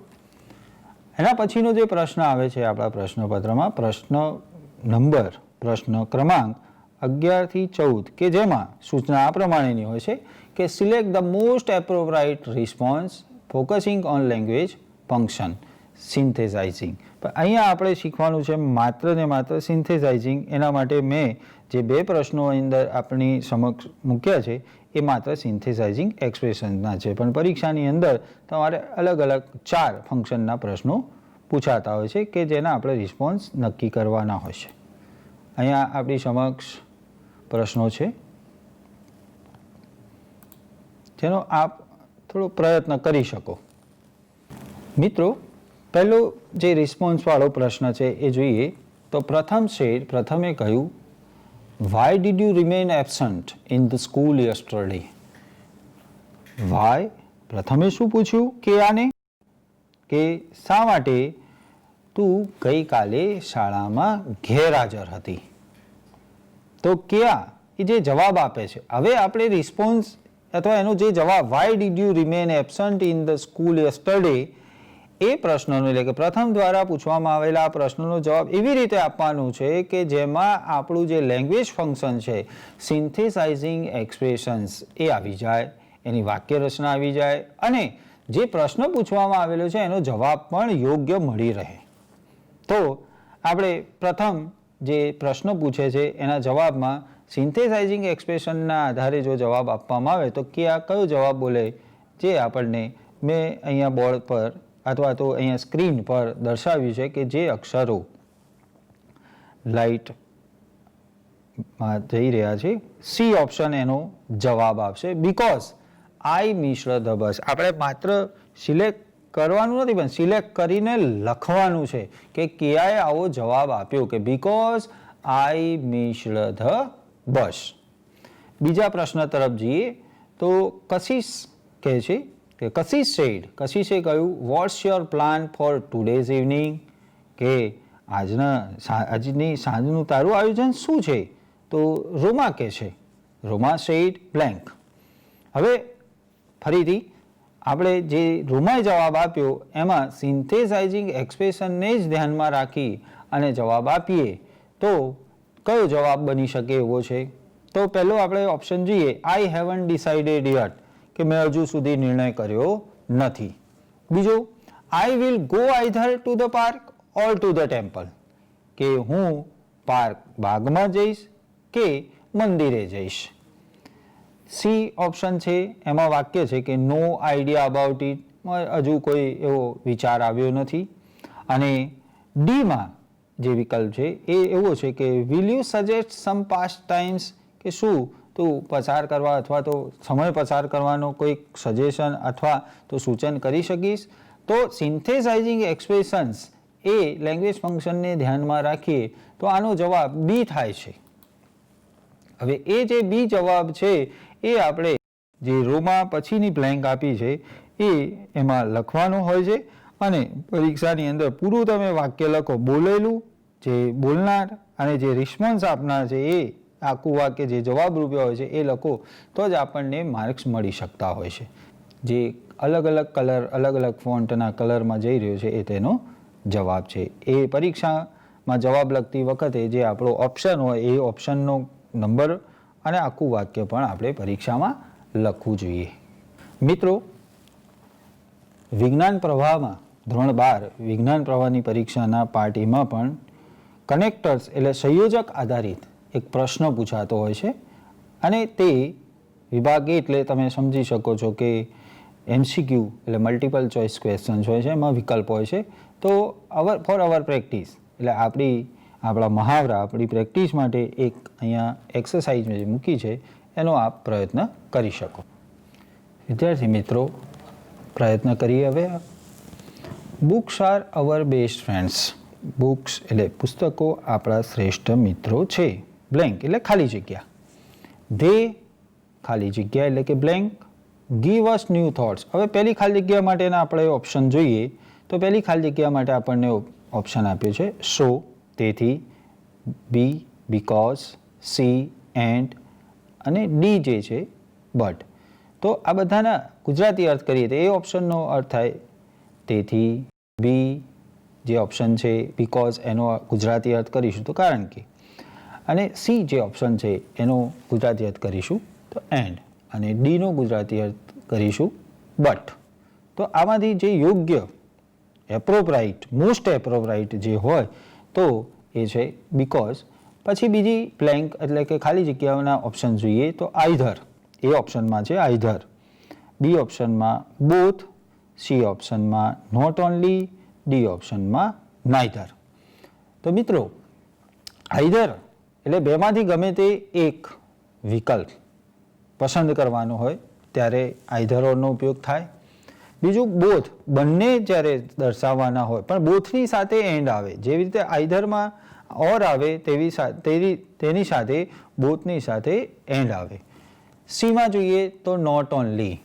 એના પછીનો જે પ્રશ્ન આવે છે આપણા પ્રશ્નપત્રમાં, પ્રશ્ન ક્રમાંક 11 થી 14, કે જેમાં સૂચના આ પ્રમાણેની હોય છે કે select the most appropriate response focusing on language function synthesising. પણ અહીંયા આપણે શીખવાનું છે માત્ર ને માત્ર સિન્થેસાઇઝિંગ. એના માટે મેં જે બે પ્રશ્નો અંદર આપણી સમક્ષ મૂક્યા છે એ માત્ર સિન્થેસાઇઝિંગ એક્સપ્રેશનના છે, પણ પરીક્ષાની અંદર તમારે અલગ અલગ 4 ફંક્શનના પ્રશ્નો પૂછાતા હોય છે કે જેના આપણે રિસ્પોન્સ નક્કી કરવાના હોય છે. અહીંયા આપણી સમક્ષ પ્રશ્નો છે જેનો આપ થોડો પ્રયત્ન કરી શકો. મિત્રો, પહેલો જે રિસ્પોન્સવાળો પ્રશ્ન છે એ જોઈએ તો પ્રથમે કહ્યું, why did you remain absent in the school yesterday. Why, પ્રથમે શું પૂછ્યું કે આને, કે શા માટે તું ગઈકાલે શાળામાં ગેરહાજર હતી. તો ક્યાં એ જે જવાબ આપે છે, હવે આપણે રિસ્પોન્સ અથવા એનો જે જવાબ why did you remain absent in the school yesterday એ પ્રશ્નનો, એટલે કે પ્રથમ દ્વારા પૂછવામાં આવેલા આ પ્રશ્નનો જવાબ એવી રીતે આપવાનું છે કે જેમાં આપણું જે લેંગ્વેજ ફંક્શન છે સિન્થેસાઇઝિંગ એક્સપ્રેશન્સ એ આવી જાય, એની વાક્ય રચના આવી જાય, અને જે પ્રશ્ન પૂછવામાં આવેલો છે એનો જવાબ પણ યોગ્ય મળી રહે. તો આપણે પ્રથમ જે પ્રશ્ન પૂછે છે એના જવાબમાં સિન્થેસાઇઝિંગ એક્સપ્રેશનના આધારે જો જવાબ આપવામાં આવે તો કયો જવાબ બોલે, જે આપણને મેં અહીંયા બોર્ડ પર અથવા તો અહીંયા સ્ક્રીન પર દર્શાવ્યું છે કે જે અક્ષરો લાઇટમાં જઈ રહ્યા છે, સી ઓપ્શન એનો જવાબ આપશે. બીકોઝ આઈ મિશ્ર ધ બસ. આપણે માત્ર સિલેક્ટ કરવાનું નથી પણ સિલેક્ટ કરીને લખવાનું છે કે ક્યાંય આવો જવાબ આપ્યો કે બીકોઝ આઈ મિશ્ર ધ બસ. બીજા પ્રશ્ન તરફ જઈએ તો કશિશ કહે છે કે કશિશે કહ્યું, what's your plan four today's evening, કે આજની સાંજનું તારું આયોજન શું છે. તો રોમા કહે છે, રોમા સેડ બ્લેન્ક. હવે ફરીથી આપણે જે રોમાએ જવાબ આપ્યો એમાં સિન્થેસાઇઝિંગ એક્સપ્રેશનને જ ધ્યાનમાં રાખી અને જવાબ આપીએ તો કયો જવાબ બની શકે એવો છે. તો પહેલો આપણે ઓપ્શન જોઈએ, આઈ હેવન્ટ ડિસાઇડેડ યટ, કે મેં હજુ સુધી નિર્ણય કર્યો નથી. બીજો, I will go either to the park or to the temple, કે હું બાગમાં જઈશ કે મંદિરે જઈશ. સી ઓપ્શન છે એમાં વાક્ય છે કે નો આઈડિયા અબાઉટ ઇટ, હજુ કોઈ એવો વિચાર આવ્યો નથી. અને ડીમાં જે વિકલ્પ છે એ એવો છે કે will you suggest some pastimes, કે શું તું પસાર કરવા અથવા તો સમય પસાર કરવાનો કોઈ સજેશન અથવા તો સૂચન કરી શકીશ. તો સિન્થેસાઇઝિંગ એક્સપ્રેશન્સ એ લેંગ્વેજ ફંક્શનને ધ્યાનમાં રાખીએ તો આનો જવાબ બી થાય છે. હવે એ જે બી જવાબ છે એ આપણે જે રોમાં પછીની બ્લેન્ક આપી છે એ એમાં લખવાનું હોય છે, અને પરીક્ષાની અંદર પૂરું તમે વાક્ય લખો, બોલેલું, જે બોલનાર અને જે રિસ્પોન્સ આપનાર છે એ આખું વાક્ય જે જવાબ રૂપે હોય છે એ લખો તો જ આપણને માર્ક્સ મળી શકતા હોય છે. જે અલગ અલગ કલર, અલગ અલગ ફોન્ટના કલરમાં જઈ રહ્યો છે એ તેનો જવાબ છે. એ પરીક્ષામાં જવાબ લખતી વખતે જે આપણો ઓપ્શન હોય એ ઓપ્શનનો નંબર અને આખું વાક્ય પણ આપણે પરીક્ષામાં લખવું જોઈએ. મિત્રો, વિજ્ઞાન પ્રવાહમાં ધોરણ 12 વિજ્ઞાન પ્રવાહની પરીક્ષાના પાર્ટ એમાં પણ કનેક્ટર્સ એટલે સંયોજક આધારિત એક પ્રશ્ન પૂછાતો હોય છે, અને તે વિભાગ એટલે તમે સમજી શકો છો કે MCQ એટલે મલ્ટિપલ ચોઇસ ક્વેશ્ચન્સ હોય છે, એમાં વિકલ્પ હોય છે. તો ફોર અવર પ્રેક્ટિસ એટલે આપણા મહાવરા આપણી પ્રેક્ટિસ માટે એક અહીંયા એક્સરસાઇઝ જે મૂકી છે એનો આપ પ્રયત્ન કરી શકો. વિદ્યાર્થી મિત્રો, પ્રયત્ન કરીએ હવે. Books are our best friends. Books એટલે પુસ્તકો આપણા શ્રેષ્ઠ મિત્રો છે. બ્લેન્ક એટલે ખાલી જગ્યા. ધે ખાલી જગ્યા એટલે કે blank give us new thoughts. હવે પહેલી ખાલી જગ્યા માટેના આપણે ઓપ્શન જોઈએ તો પહેલી ખાલી જગ્યા માટે આપણને ઓપ્શન આપ્યો છે સો, તેથી, બી, બીકોઝ, સી, એન્ડ અને ડી જે છે બટ. તો આ બધાના ગુજરાતી અર્થ કરીએ તો એ ઓપ્શનનો અર્થ થાય તેથી, બી જે ઓપ્શન છે બીકોઝ એનો ગુજરાતી અર્થ કરીશું તો કારણ કે, અને સી જે ઓપ્શન છે એનો ગુજરાતી અર્થ કરીશું તો એન્ડ, અને ડીનો ગુજરાતી અર્થ કરીશું બટ. તો આમાંથી જે યોગ્ય એપ્રોપ્રાઇટ મોસ્ટ એપ્રોપ્રાઇટ જે હોય તો એ છે બીકોઝ. પછી બીજી બ્લેન્ક એટલે કે ખાલી જગ્યાઓના ઓપ્શન જોઈએ તો આઈધર એ ઓપ્શનમાં છે આઈધર, બી ઓપ્શનમાં બોથ, સી ઓપ્શનમાં નોટ ઓનલી, ડી ઓપ્શનમાં નાઈધર. તો મિત્રો આઈધર એટલે બેમાંથી ગમે તે એક વિકલ્પ પસંદ કરવાનો હોય ત્યારે આઈધર ઓરનો ઉપયોગ થાય. બીજું બોથ, બંને જ્યારે દર્શાવવાના હોય પણ બોથની સાથે એન્ડ આવે, જેવી રીતે આઈધરમાં ઓર આવે તેની સાથે બોથની સાથે એન્ડ આવે. સીમાં જોઈએ તો નોટ ઓનલી,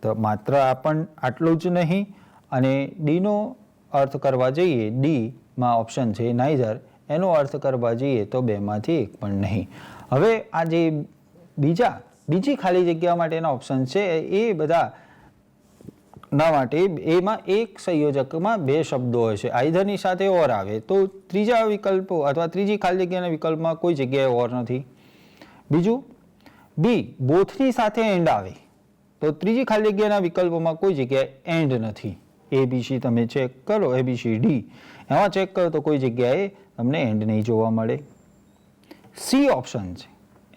તો માત્ર આટલું જ નહીં. અને ડીનો અર્થ કરવા જઈએ, ડીમાં ઓપ્શન છે નાઈધર, એનો અર્થ કરવા જઈએ તો બેમાંથી એક પણ નહીં. હવે આ જે બીજી ખાલી જગ્યા માટેના ઓપ્શન છે એ બધા ના માટે એમાં એક સંયોજકમાં બે શબ્દો હોય છે. આઈધરની સાથે ઓર આવે તો ત્રીજા વિકલ્પો અથવા ત્રીજી ખાલી જગ્યાના વિકલ્પમાં કોઈ જગ્યાએ ઓર નથી. બીજું બી બોથની સાથે એન્ડ આવે તો ત્રીજી ખાલી જગ્યાના વિકલ્પોમાં કોઈ જગ્યાએ એન્ડ નથી. ABC તમે ચેક કરો, ABCD એમાં ચેક કરો તો કોઈ જગ્યાએ તમને એન્ડ નહીં જોવા મળે. સી ઓપ્શન છે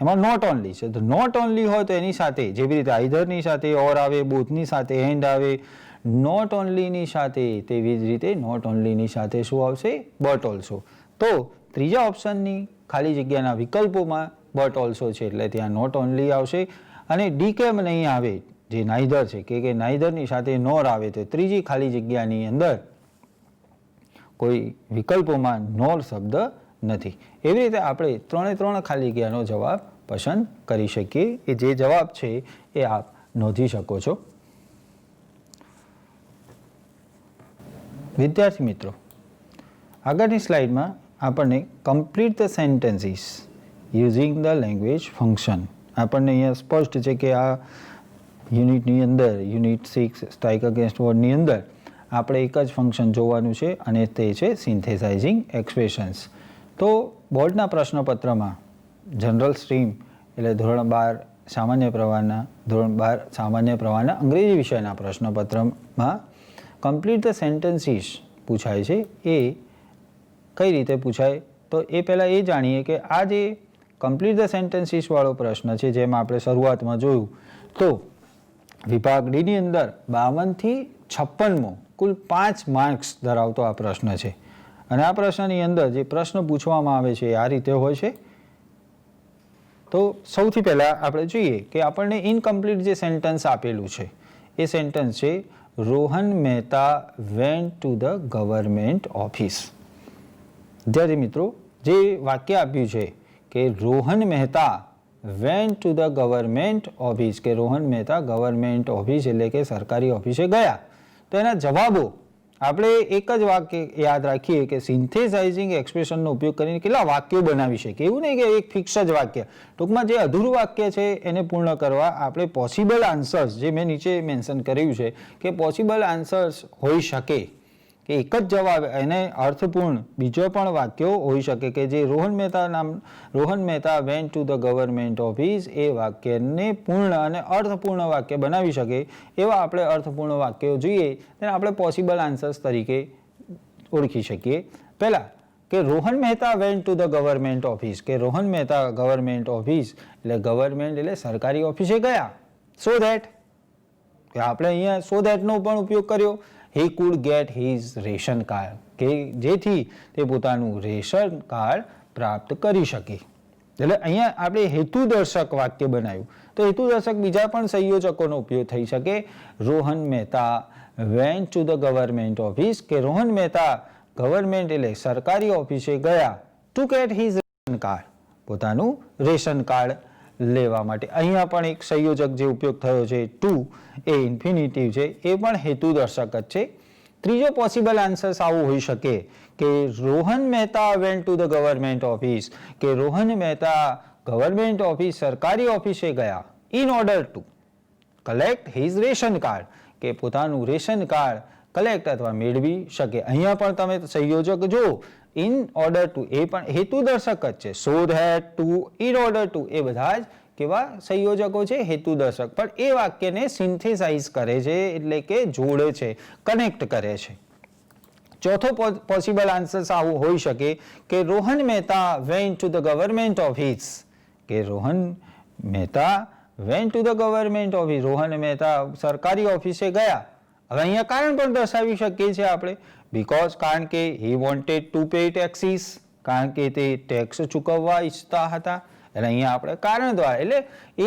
એમાં નોટ ઓનલી છે, તો નોટ ઓનલી હોય તો એની સાથે જેવી રીતે આઈધરની સાથે ઓર આવે, બોથની સાથે એન્ડ આવે, નોટ ઓનલીની સાથે તેવી જ રીતે નોટ ઓનલીની સાથે શું આવશે બટ ઓલ્સો. તો ત્રીજા ઓપ્શનની ખાલી જગ્યાના વિકલ્પોમાં બટ ઓલ્સો છે એટલે ત્યાં નોટ ઓનલી આવશે. અને ડી કેમ નહીં આવે જે નાઈધર છે કે નાઈધરની સાથે નોર આવે તો ત્રીજી ખાલી જગ્યાની અંદર કોઈ વિકલ્પોમાં નોર શબ્દ નથી. એવી રીતે આપણે ત્રણે ખાલી જગ્યાનો જવાબ પસંદ કરી શકીએ. એ જે જવાબ છે એ આપ નોંધી શકો છો. વિદ્યાર્થી મિત્રો, આગળની સ્લાઇડમાં આપણને complete the sentences using the language function આપણને અહીંયા સ્પષ્ટ છે કે આ યુનિટની અંદર યુનિટ 6 સ્ટ્રાઇક અગેન્સ્ટ વર્ડની અંદર આપણે એક જ ફંક્શન જોવાનું છે અને તે છે સિન્થેસાઇઝિંગ એક્સપ્રેશન્સ. તો બોર્ડના પ્રશ્નપત્રમાં જનરલ સ્ટ્રીમ એટલે ધોરણ 12 સામાન્ય પ્રવાહના અંગ્રેજી વિષયના પ્રશ્નપત્રમાં કમ્પ્લીટ ધ સેન્ટેન્સીસ પૂછાય છે. એ કઈ રીતે પૂછાય તો એ પહેલાં એ જાણીએ કે આ જે કમ્પ્લીટ ધ સેન્ટેન્સીસ વાળો પ્રશ્ન છે જેમાં આપણે શરૂઆતમાં જોયું તો વિભાગ ડીની અંદર 52 થી 56મો કુલ 5 માર્ક્સ ધરાવતો આ પ્રશ્ન છે. અને આ પ્રશ્નની અંદર જે પ્રશ્ન પૂછવામાં આવે છે આ રીતે હોય છે. તો સૌથી પહેલાં આપણે જોઈએ કે આપણને ઇનકમ્પ્લીટ જે સેન્ટેન્સ આપેલું છે એ સેન્ટેન્સ છે Rohan Mehta went to the government office. વિદ્યાર્થી મિત્રો, જે વાક્ય આપ્યું છે કે Rohan Mehta went to the government office, કે રોહન મહેતા ગવર્મેન્ટ ઓફિસ એટલે કે સરકારી ઓફિસે ગયા, તો એના જવાબો આપણે એક જ વાક્ય યાદ રાખીએ કે સિન્થેસાઇઝિંગ એક્સપ્રેશનનો ઉપયોગ કરીને કેટલા વાક્યો બનાવી શકીએ. એવું નહીં કે એક ફિક્સ જ વાક્ય, ટૂંકમાં જે અધૂરું વાક્ય છે એને પૂર્ણ કરવા આપણે પોસિબલ આન્સર્સ જે મેં નીચે મેન્શન કર્યું છે કે પોસિબલ આન્સર્સ હોઈ શકે કે એક જ જવાબ એને અર્થપૂર્ણ બીજો પણ વાક્યો હોઈ શકે કે જે Rohan Mehta went to the government office એ વાક્યને પૂર્ણ અને અર્થપૂર્ણ વાક્ય બનાવી શકે એવા આપણે અર્થપૂર્ણ વાક્યો જોઈએ તેને આપણે પોસિબલ આન્સર્સ તરીકે ઓળખી શકીએ. પહેલાં કે Rohan Mehta went to the government office, કે રોહન મહેતા ગવર્મેન્ટ ઓફિસ એટલે ગવર્મેન્ટ એટલે સરકારી ઓફિસે ગયા. સો ધેટ કે આપણે અહીંયા સો ધેટનો પણ ઉપયોગ કર્યો he could get his ration card, કે જેથી તે પોતાનું રેશન કાર્ડ પ્રાપ્ત કરી શકે. એટલે અહીંયા આપણે હેતુદર્શક વાક્ય બનાવ્યું. તો હેતુદર્શક બીજા પણ સંયોજકોનો ઉપયોગ થઈ શકે. Rohan Mehta went to the government office, કે રોહન મહેતા ગવર્મેન્ટ એટલે સરકારી ઓફિસે ગયા two gate his ration card, પોતાનું રેશન કાર્ડ લેવા માટે. અહીંયા પણ એક સંયોજક જે ઉપયોગ થયો છે ટુ, એ ઇન્ફિનિટિવ છે, એ પણ હેતુદર્શક જ છે. ત્રીજો પોસિબલ આન્સર્સ આવું હોઈ શકે કે Rohan Mehta went to the government office, કે રોહન મહેતા ગવર્મેન્ટ ઓફિસ સરકારી ઓફિસે ગયા in order two collect his ration card, કે પોતાનું રેશન કાર્ડ કલેક્ટ અથવા મેળવી શકે. અહીંયા પણ તમે સંયોજક જો ઇન ઓર્ડર ટુ, એ પણ હેતુદર્શક જ છે. So that, to, in order to, એ બધા જ કેવા સંયોજકો છે? હેતુદર્શક. પણ એ વાક્યને સિન્થેસાઇઝ કરે છે, એટલે કે જોડે છે, કનેક્ટ કરે છે. ચોથો પોસિબલ આન્સર આવું હોઈ શકે કે Rohan Mehta went to the government office, કે Rohan Mehta went to the government office, Rohan Mehta સરકારી ઓફિસે ગયા. હવે અહીંયા કારણ પણ દર્શાવી શકીએ છીએ આપણે, બીકોઝ, કારણ કે હી વોન્ટેડ ટુ પે ટેક્સીસ, કારણ કે તે ટેક્સ ચૂકવવા ઈચ્છતા હતા. એટલે અહીંયા આપણે કારણ દ્વારા, એટલે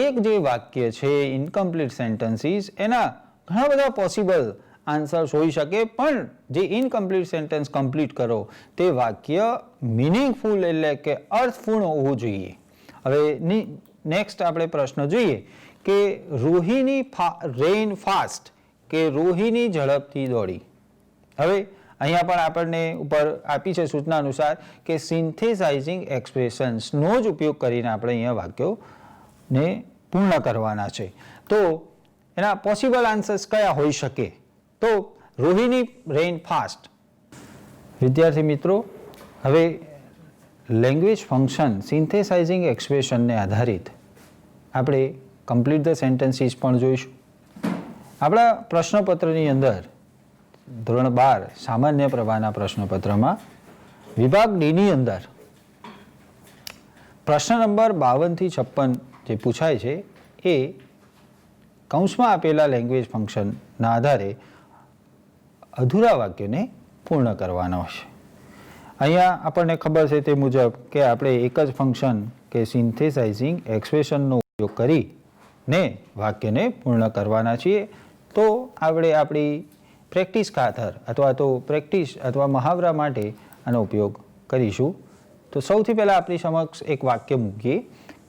એક જે વાક્ય છે ઇનકમ્પ્લીટ સેન્ટન્સીસ, એના ઘણા બધા પોસિબલ આન્સર્સ હોઈ શકે, પણ જે ઇનકમ્પ્લીટ સેન્ટેન્સ કમ્પ્લીટ કરો તે વાક્ય મિનિંગફુલ એટલે કે અર્થપૂર્ણ હોવું જોઈએ. હવે નેક્સ્ટ આપણે પ્રશ્ન જોઈએ કે રોહિણી રેન ફાસ્ટ, કે રોહિણી ઝડપથી દોડી. હવે અહીંયા પણ આપણને ઉપર આપી છે સૂચના અનુસાર કે સિન્થેસાઇઝિંગ એક્સપ્રેશન્સનો જ ઉપયોગ કરીને આપણે અહીંયા વાક્યોને પૂર્ણ કરવાના છે. તો એના પોસિબલ આન્સર્સ કયા હોઈ શકે? તો રોહિણી રેન ફાસ્ટ. વિદ્યાર્થી મિત્રો, હવે લેંગ્વેજ ફંક્શન સિન્થેસાઇઝિંગ એક્સપ્રેશનને આધારિત આપણે કમ્પ્લીટ ધ સેન્ટેન્સીસ પણ જોઈશું. આપણા પ્રશ્નપત્રની અંદર ધોરણ 12 સામાન્ય પ્રવાહના પ્રશ્નપત્રમાં વિભાગ ડીની અંદર પ્રશ્ન નંબર 52 થી 56 જે પૂછાય છે એ કૌંસમાં આપેલા લેંગ્વેજ ફંક્શનના આધારે અધૂરા વાક્યને પૂર્ણ કરવાના છે. અહીંયા આપણને ખબર છે તે મુજબ કે આપણે એક જ ફંક્શન કે સિન્થેસાઇઝિંગ એક્સપ્રેશનનો ઉપયોગ કરીને વાક્યને પૂર્ણ કરવાના છીએ. તો આપણે આપણી પ્રેક્ટિસ ખાતર અથવા તો પ્રેક્ટિસ અથવા મહાવરા માટે આનો ઉપયોગ કરીશું. તો સૌથી પહેલાં આપણી સમક્ષ એક વાક્ય મૂકીએ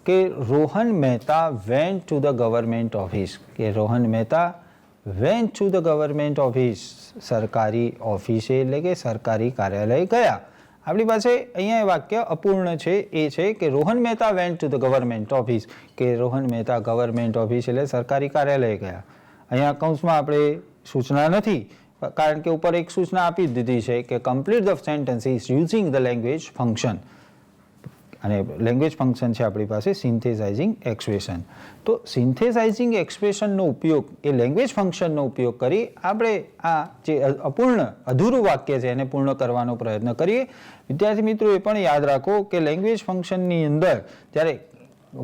કે Rohan Mehta went to the government office, કે Rohan Mehta went to the government office, સરકારી ઓફિસે એટલે કે સરકારી કાર્યાલય ગયા. આપણી પાસે અહીંયા વાક્ય અપૂર્ણ છે, એ છે કે Rohan Mehta went to the government office, કે રોહન મહેતા ગવર્મેન્ટ ઓફિસ એટલે સરકારી કાર્યાલય ગયા. અહીંયા કૌંસમાં આપણે સૂચના નથી, કારણ કે ઉપર એક સૂચના આપી દીધી છે કે complete the sentences using the language function, અને લેંગ્વેજ ફંક્શન છે આપણી પાસે સિન્થેસાઇઝિંગ એક્સપ્રેશન. તો સિન્થેસાઇઝિંગ એક્સપ્રેશનનો ઉપયોગ, એ લેંગ્વેજ ફંક્શનનો ઉપયોગ કરી આપણે આ જે અપૂર્ણ અધૂરું વાક્ય છે એને પૂર્ણ કરવાનો પ્રયત્ન કરીએ. વિદ્યાર્થી મિત્રો, એ પણ યાદ રાખો કે લેંગ્વેજ ફંક્શનની અંદર જ્યારે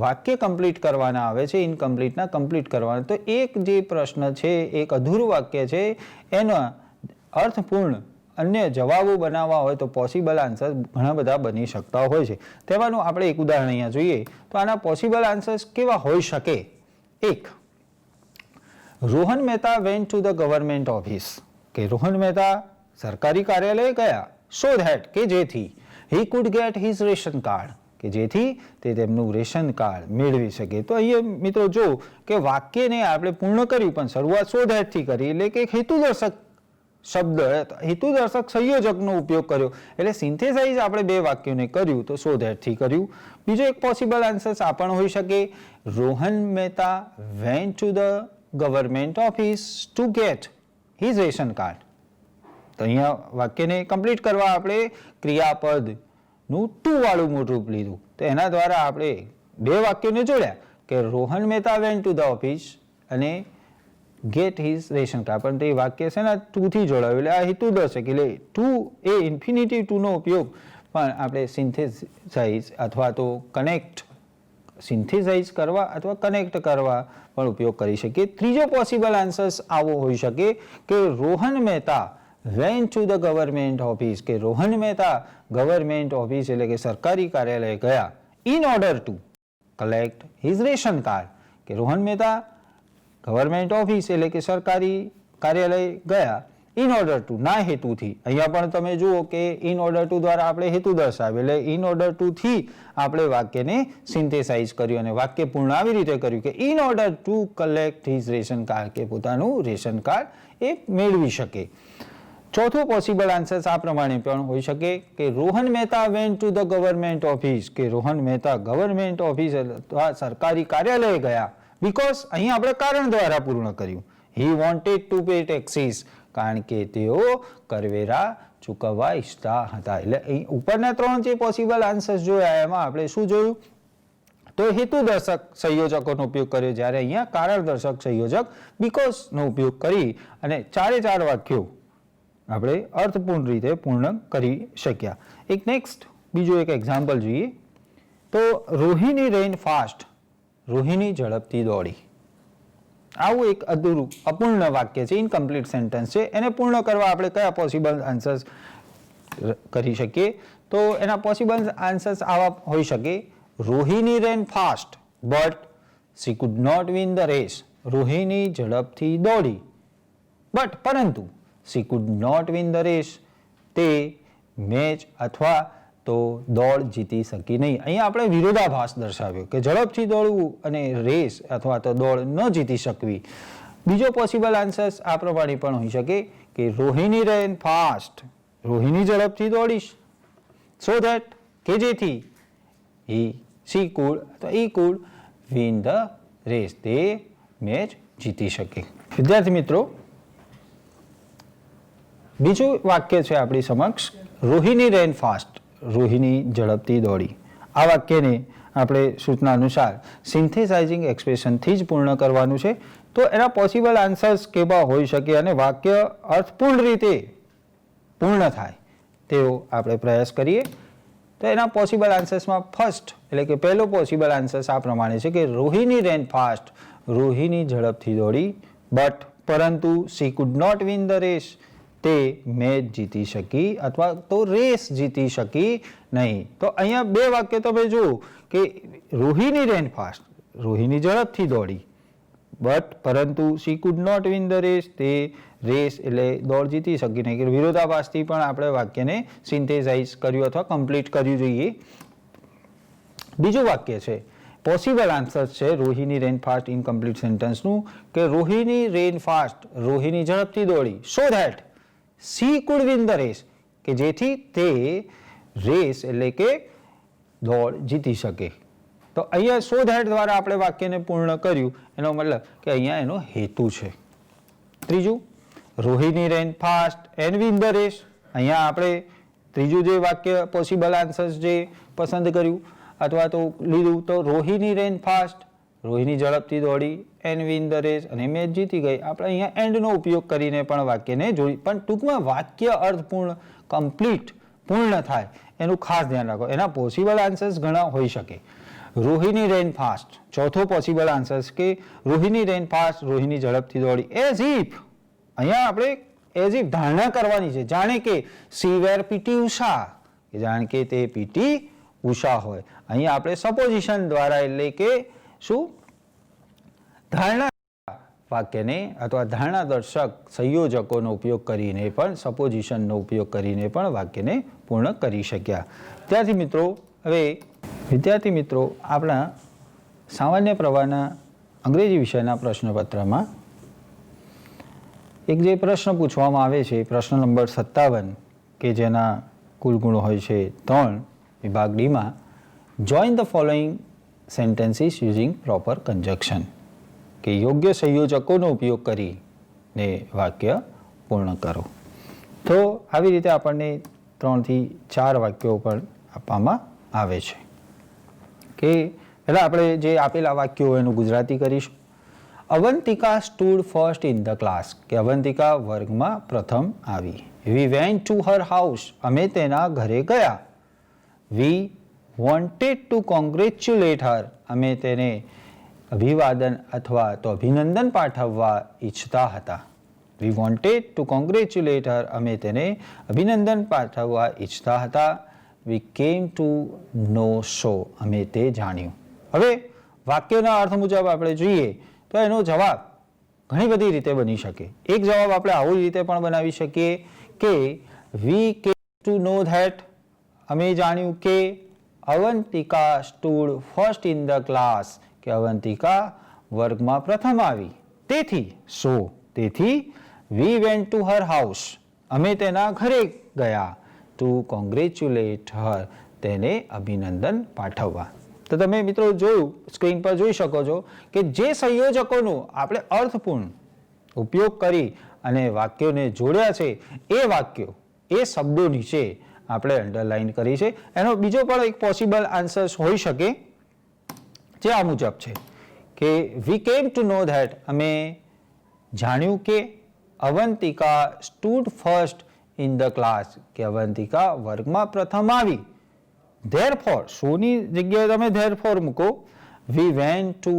વાક્ય કમ્પ્લીટ કરવાના આવે છે, ઇનકમ્પ્લીટના કમ્પ્લીટ કરવાના, તો એક જે પ્રશ્ન છે, એક અધૂરું વાક્ય છે, એના અર્થપૂર્ણ અન્ય જવાબો બનાવવા હોય તો પોસિબલ આન્સર ઘણા બધા બની શકતા હોય છે. તેમાંનું આપણે એક ઉદાહરણ અહીંયા જોઈએ તો આના પોસિબલ આન્સર્સ કેવા હોઈ શકે? એક, Rohan Mehta went to the government office, કે રોહન મહેતા સરકારી કાર્યાલય ગયા સો ધેટ, કે જેથી he could get his ration card, કે જેથી તે તેમનું રેશન કાર્ડ મેળવી શકે. તો અહીંયા મિત્રો જો કે વાક્યને આપણે પૂર્ણ કર્યું પણ શરૂઆત સો ધેટથી કરી, એટલે કે હેતુદર્શક શબ્દ, હેતુદર્શક સંયોજકનો ઉપયોગ કર્યો, એટલે સિન્થેસાઇઝ આપણે બે વાક્યોને કર્યું તો સો ધેટથી કર્યું. બીજો એક પોસિબલ આન્સર આ પણ હોઈ શકે, Rohan Mehta went to the government office two gate his ration card. તો અહીંયા વાક્યને કમ્પ્લીટ કરવા આપણે ક્રિયાપદનું ટુ વાળું મૂળ રૂપ લીધું. તો એના દ્વારા આપણે બે વાક્યોને જોડ્યા કે Rohan Mehta went to the office અને ગેટ હિઝ રેશન કાર્ડ. પણ તે વાક્ય છે ને ટુથી જોડાયું, એટલે આ હેતુદર્શક, એટલે ટુ એ ઇન્ફિનિટિવ ટુનો ઉપયોગ પણ આપણે સિન્થેસાઇઝ અથવા તો કનેક્ટ સિન્થેસાઇઝ કરવા અથવા કનેક્ટ કરવા પણ ઉપયોગ કરી શકીએ. ત્રીજો પોસિબલ આન્સર્સ આવો હોઈ શકે કે Rohan Mehta went to the government office, કે રોહન મહેતા ગવર્મેન્ટ ઓફિસ એટલે કે સરકારી કાર્યાલય ગયા in order two collect his ration card, કે રોહન મહેતા ગવર્મેન્ટ ઓફિસ એટલે કે સરકારી કાર્યાલય ગયા ઇન ઓર્ડર ટુ, ના હેતુથી. અહીંયા પણ તમે જુઓ કે ઇન ઓર્ડર ટુ દ્વારા આપણે હેતુ દર્શાવ્યો એટલે ઇન ઓર્ડર ટુ થી આપણે વાક્યને સિન્થેસાઇઝ કર્યું અને વાક્ય પૂર્ણ આવી રીતે કર્યું કે in order two collect his ration card, કે પોતાનું રેશન કાર્ડ એ મેળવી શકે. ચોથો પોસિબલ આન્સર આ પ્રમાણે પણ હોઈ શકે કે Rohan Mehta went to the government office, કે રોહન મહેતા ગવર્મેન્ટ ઓફિસ અથવા સરકારી કાર્યાલય ગયા બીકોઝ અહીંયા આપણે કારણ દ્વારા પૂર્ણ કર્યું. હી વોન્ટેડ ટુ પે ટેક્સીસ, કારણ કે તેઓ કરવેરા ચૂકવવા ઈચ્છતા હતા. એટલે ઉપરના ત્રણ જે પોસિબલ આન્સર્સ જોયા એમાં આપણે શું જોયું તો હેતુદર્શક સંયોજકોનો ઉપયોગ કર્યો, જ્યારે અહીંયા કારણદર્શક સંયોજક બીકોઝનો ઉપયોગ કરી અને ચારે ચાર વાક્યો આપણે અર્થપૂર્ણ રીતે પૂર્ણ કરી શક્યા. એક નેક્સ્ટ બીજું એક એક્ઝામ્પલ જોઈએ તો રોહિણી રેન ફાસ્ટ, રોહિણી ઝડપથી દોડી. આવું એક અધૂરું અપૂર્ણ વાક્ય છે, ઇનકમ્પ્લીટ સેન્ટેન્સ છે. એને પૂર્ણ કરવા આપણે કયા પોસિબલ આન્સર્સ કરી શકીએ તો એના પોસિબલ આન્સર્સ આવા હોઈ શકે Rohini ran fast but she could not win the race, Rohini ઝડપથી દોડી બટ પરંતુ she could not win the race, તે મેચ અથવા તો દોડ જીતી શકી નહીં. અહીંયા આપણે વિરોધાભાસ દર્શાવ્યો કે ઝડપથી દોડવું અને રેસ અથવા તો દોડ ન જીતી શકવી. બીજો પોસિબલ આન્સર્સ આ પ્રમાણે પણ હોઈ શકે કે રોહિણી રેન ફાસ્ટ, રોહિણી ઝડપથી દોડીશ સો ધેટ, કે જેથી શી કુડ અથવા ઈ કુડ વિન ધ રેસ, તે મેચ જીતી શકે. વિદ્યાર્થી મિત્રો, બીજું વાક્ય છે આપણી સમક્ષ રોહિણી રેન ફાસ્ટ, રોહિણી ઝડપથી દોડી. આ વાક્યને આપણે સૂચના અનુસાર સિન્થેસાઇઝિંગ એક્સપ્રેશનથી જ પૂર્ણ કરવાનું છે. તો એના પોસિબલ આન્સર્સ કેવા હોઈ શકે અને વાક્ય અર્થપૂર્ણ રીતે પૂર્ણ થાય તેવો આપણે પ્રયાસ કરીએ. તો એના પોસિબલ આન્સર્સમાં ફર્સ્ટ એટલે કે પહેલો પોસિબલ આન્સર્સ આ પ્રમાણે છે કે રોહિણી રેન ફાસ્ટ, રોહિણી ઝડપથી દોડી બટ પરંતુ she could not win the race, તે મેચ જીતી શકી અથવા તો રેસ જીતી શકી નહીં. તો અહીંયા બે વાક્ય તમે જુઓ કે રોહિણી રેન ફાસ્ટ, રોહિણી ઝડપથી દોડી બટ પરંતુ she could not win the race, તે રેસ એટલે દોડ જીતી શકી નહીં. કે વિરોધાભાસથી પણ આપણે વાક્યને સિન્થેસાઇઝ કર્યું અથવા કમ્પ્લીટ કર્યું જોઈએ. બીજું વાક્ય છે પોસિબલ આન્સર છે રોહિણી રેન ફાસ્ટ ઇનકમ્પ્લીટ સેન્ટેન્સનું કે રોહિણી રેન ફાસ્ટ, રોહિણી ઝડપથી દોડી so that she could win the race, કે જેથી તે રેસ એટલે કે દોડ જીતી શકે. તો અહીંયા સો ધેટ દ્વારા આપણે વાક્યને પૂર્ણ કર્યું, એનો મતલબ કે અહીંયા એનો હેતુ છે. ત્રીજું Rohini ran fast and win the race, અહીંયા આપણે ત્રીજું જે વાક્ય પોસિબલ આન્સર્સ જે પસંદ કર્યું અથવા તો લીધું તો રોહિણી રેન ફાસ્ટ, રોહિણી ઝડપથી દોડી એન્ડ વિન ધ રેસ અને મેચ જીતી ગઈ. આપણે અહીંયા એન્ડનો ઉપયોગ કરીને પણ વાક્યને જોઈ, પણ ટૂંકમાં વાક્ય અર્થપૂર્ણ કમ્પ્લીટ પૂર્ણ થાય એનું ખાસ ધ્યાન રાખો. એના પોસિબલ આન્સર્સ ઘણા હોઈ શકે. રોહિણી રેન ફાસ્ટ, ચોથો પોસિબલ આન્સર્સ કે રોહિણી રેન ફાસ્ટ, રોહિણી ઝડપથી દોડી એઝ ઇફ, અહીંયા આપણે એઝ ઇફ ધારણા કરવાની છે જાણે કે સી વેર પીટી ઉષા, કે જાણે કે તે પીટી ઉષા હોય. અહીંયા આપણે સપોઝિશન દ્વારા એટલે કે શું ધારણા વાક્યને અથવા ધારણા દર્શક સંયોજકોનો ઉપયોગ કરીને પણ સપોઝિશનનો ઉપયોગ કરીને પણ વાક્યને પૂર્ણ કરી શક્યા. વિદ્યાર્થી મિત્રો આપણા સામાન્ય પ્રવાહના અંગ્રેજી વિષયના પ્રશ્નપત્રમાં એક જે પ્રશ્ન પૂછવામાં આવે છે પ્રશ્ન નંબર 57 કે જેના કુલ ગુણો હોય છે 3 વિભાગ ડીમાં join the following sentences using proper conjunction, કે યોગ્ય સંયોજકોનો ઉપયોગ કરીને વાક્ય પૂર્ણ કરો. તો આવી રીતે આપણને 3 થી 4 વાક્યો પણ આપવામાં આવે છે. કે પહેલાં આપણે જે આપેલા વાક્યો એનું ગુજરાતી કરીશું. Avantika stood first in the class, કે અવંતિકા વર્ગમાં પ્રથમ આવી. We went to her house, અમે તેના ઘરે ગયા. વી વોન્ટેડ ટુ કોંગ્રેચ્યુલેટ હર, અમે તેને અભિવાદન અથવા તો અભિનંદન પાઠવવા ઈચ્છતા હતા. વી વોન્ટેડ ટુ કોંગ્રેચ્યુલેટ હર, અમે તેને અભિનંદન પાઠવવા ઈચ્છતા હતા. વી કેમ ટુ નો સો, અમે તે જાણ્યું. હવે વાક્યના અર્થ મુજબ આપણે જોઈએ તો એનો જવાબ ઘણી બધી રીતે બની શકે. એક જવાબ આપણે આવી રીતે પણ બનાવી શકીએ કે વી કેમ ટુ નો ધેટ, અમે જાણ્યું કે Avantika stood first in the class, કે અવંતિકા વર્ગમાં પ્રથમ આવી. તેથી સો, તેથી we went to her house, અમે તેના ઘરે ગયા. ટુ કોંગ્રેચ્યુલેટ હર, તેને અભિનંદન પાઠવવા. તો તમે મિત્રો જોયું, સ્ક્રીન પર જોઈ શકો છો કે જે સંયોજકોનો આપણે અર્થપૂર્ણ ઉપયોગ કરી અને વાક્યોને જોડ્યા છે એ વાક્યો, એ શબ્દો નીચે આપણે અંડરલાઈન કરી છે. એનો બીજો પણ એક પોસિબલ આન્સર હોઈ શકે જે આ મુજબ છે કે વી કેમ ટુ નો ધેટ, અમે જાણ્યું કે Avantika stood first in the class, કે અવંતિકા વર્ગમાં પ્રથમ આવી. ધેરફોર, સોની જગ્યાએ તમે ધેરફોર મૂકો. We went to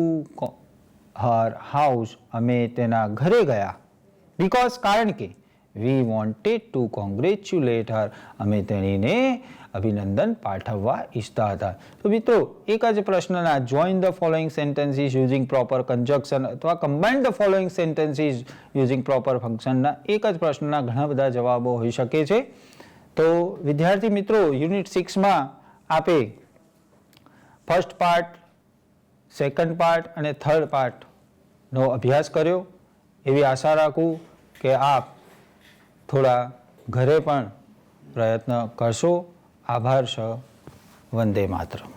her house, અમે તેના ઘરે ગયા. બીકોઝ, કારણ કે વી વોન્ટેડ ટુ કોંગ્રેચ્યુલેટ હર, અમે તેણીને અભિનંદન પાઠવવા ઈચ્છતા હતા. તો મિત્રો એક જ પ્રશ્નના join the following sentences using proper conjunction અથવા combine the following sentences using proper ફંક્શનના એક જ પ્રશ્નના ઘણા બધા જવાબો હોઈ શકે છે. તો વિદ્યાર્થી મિત્રો, યુનિટ 6માં આપે ફર્સ્ટ પાર્ટ, સેકન્ડ પાર્ટ અને થર્ડ પાર્ટનો અભ્યાસ કર્યો. એવી આશા રાખું કે આપ થોડા ઘરે પણ પ્રયત્ન કરશો. આભાર. વંદે માતરમ.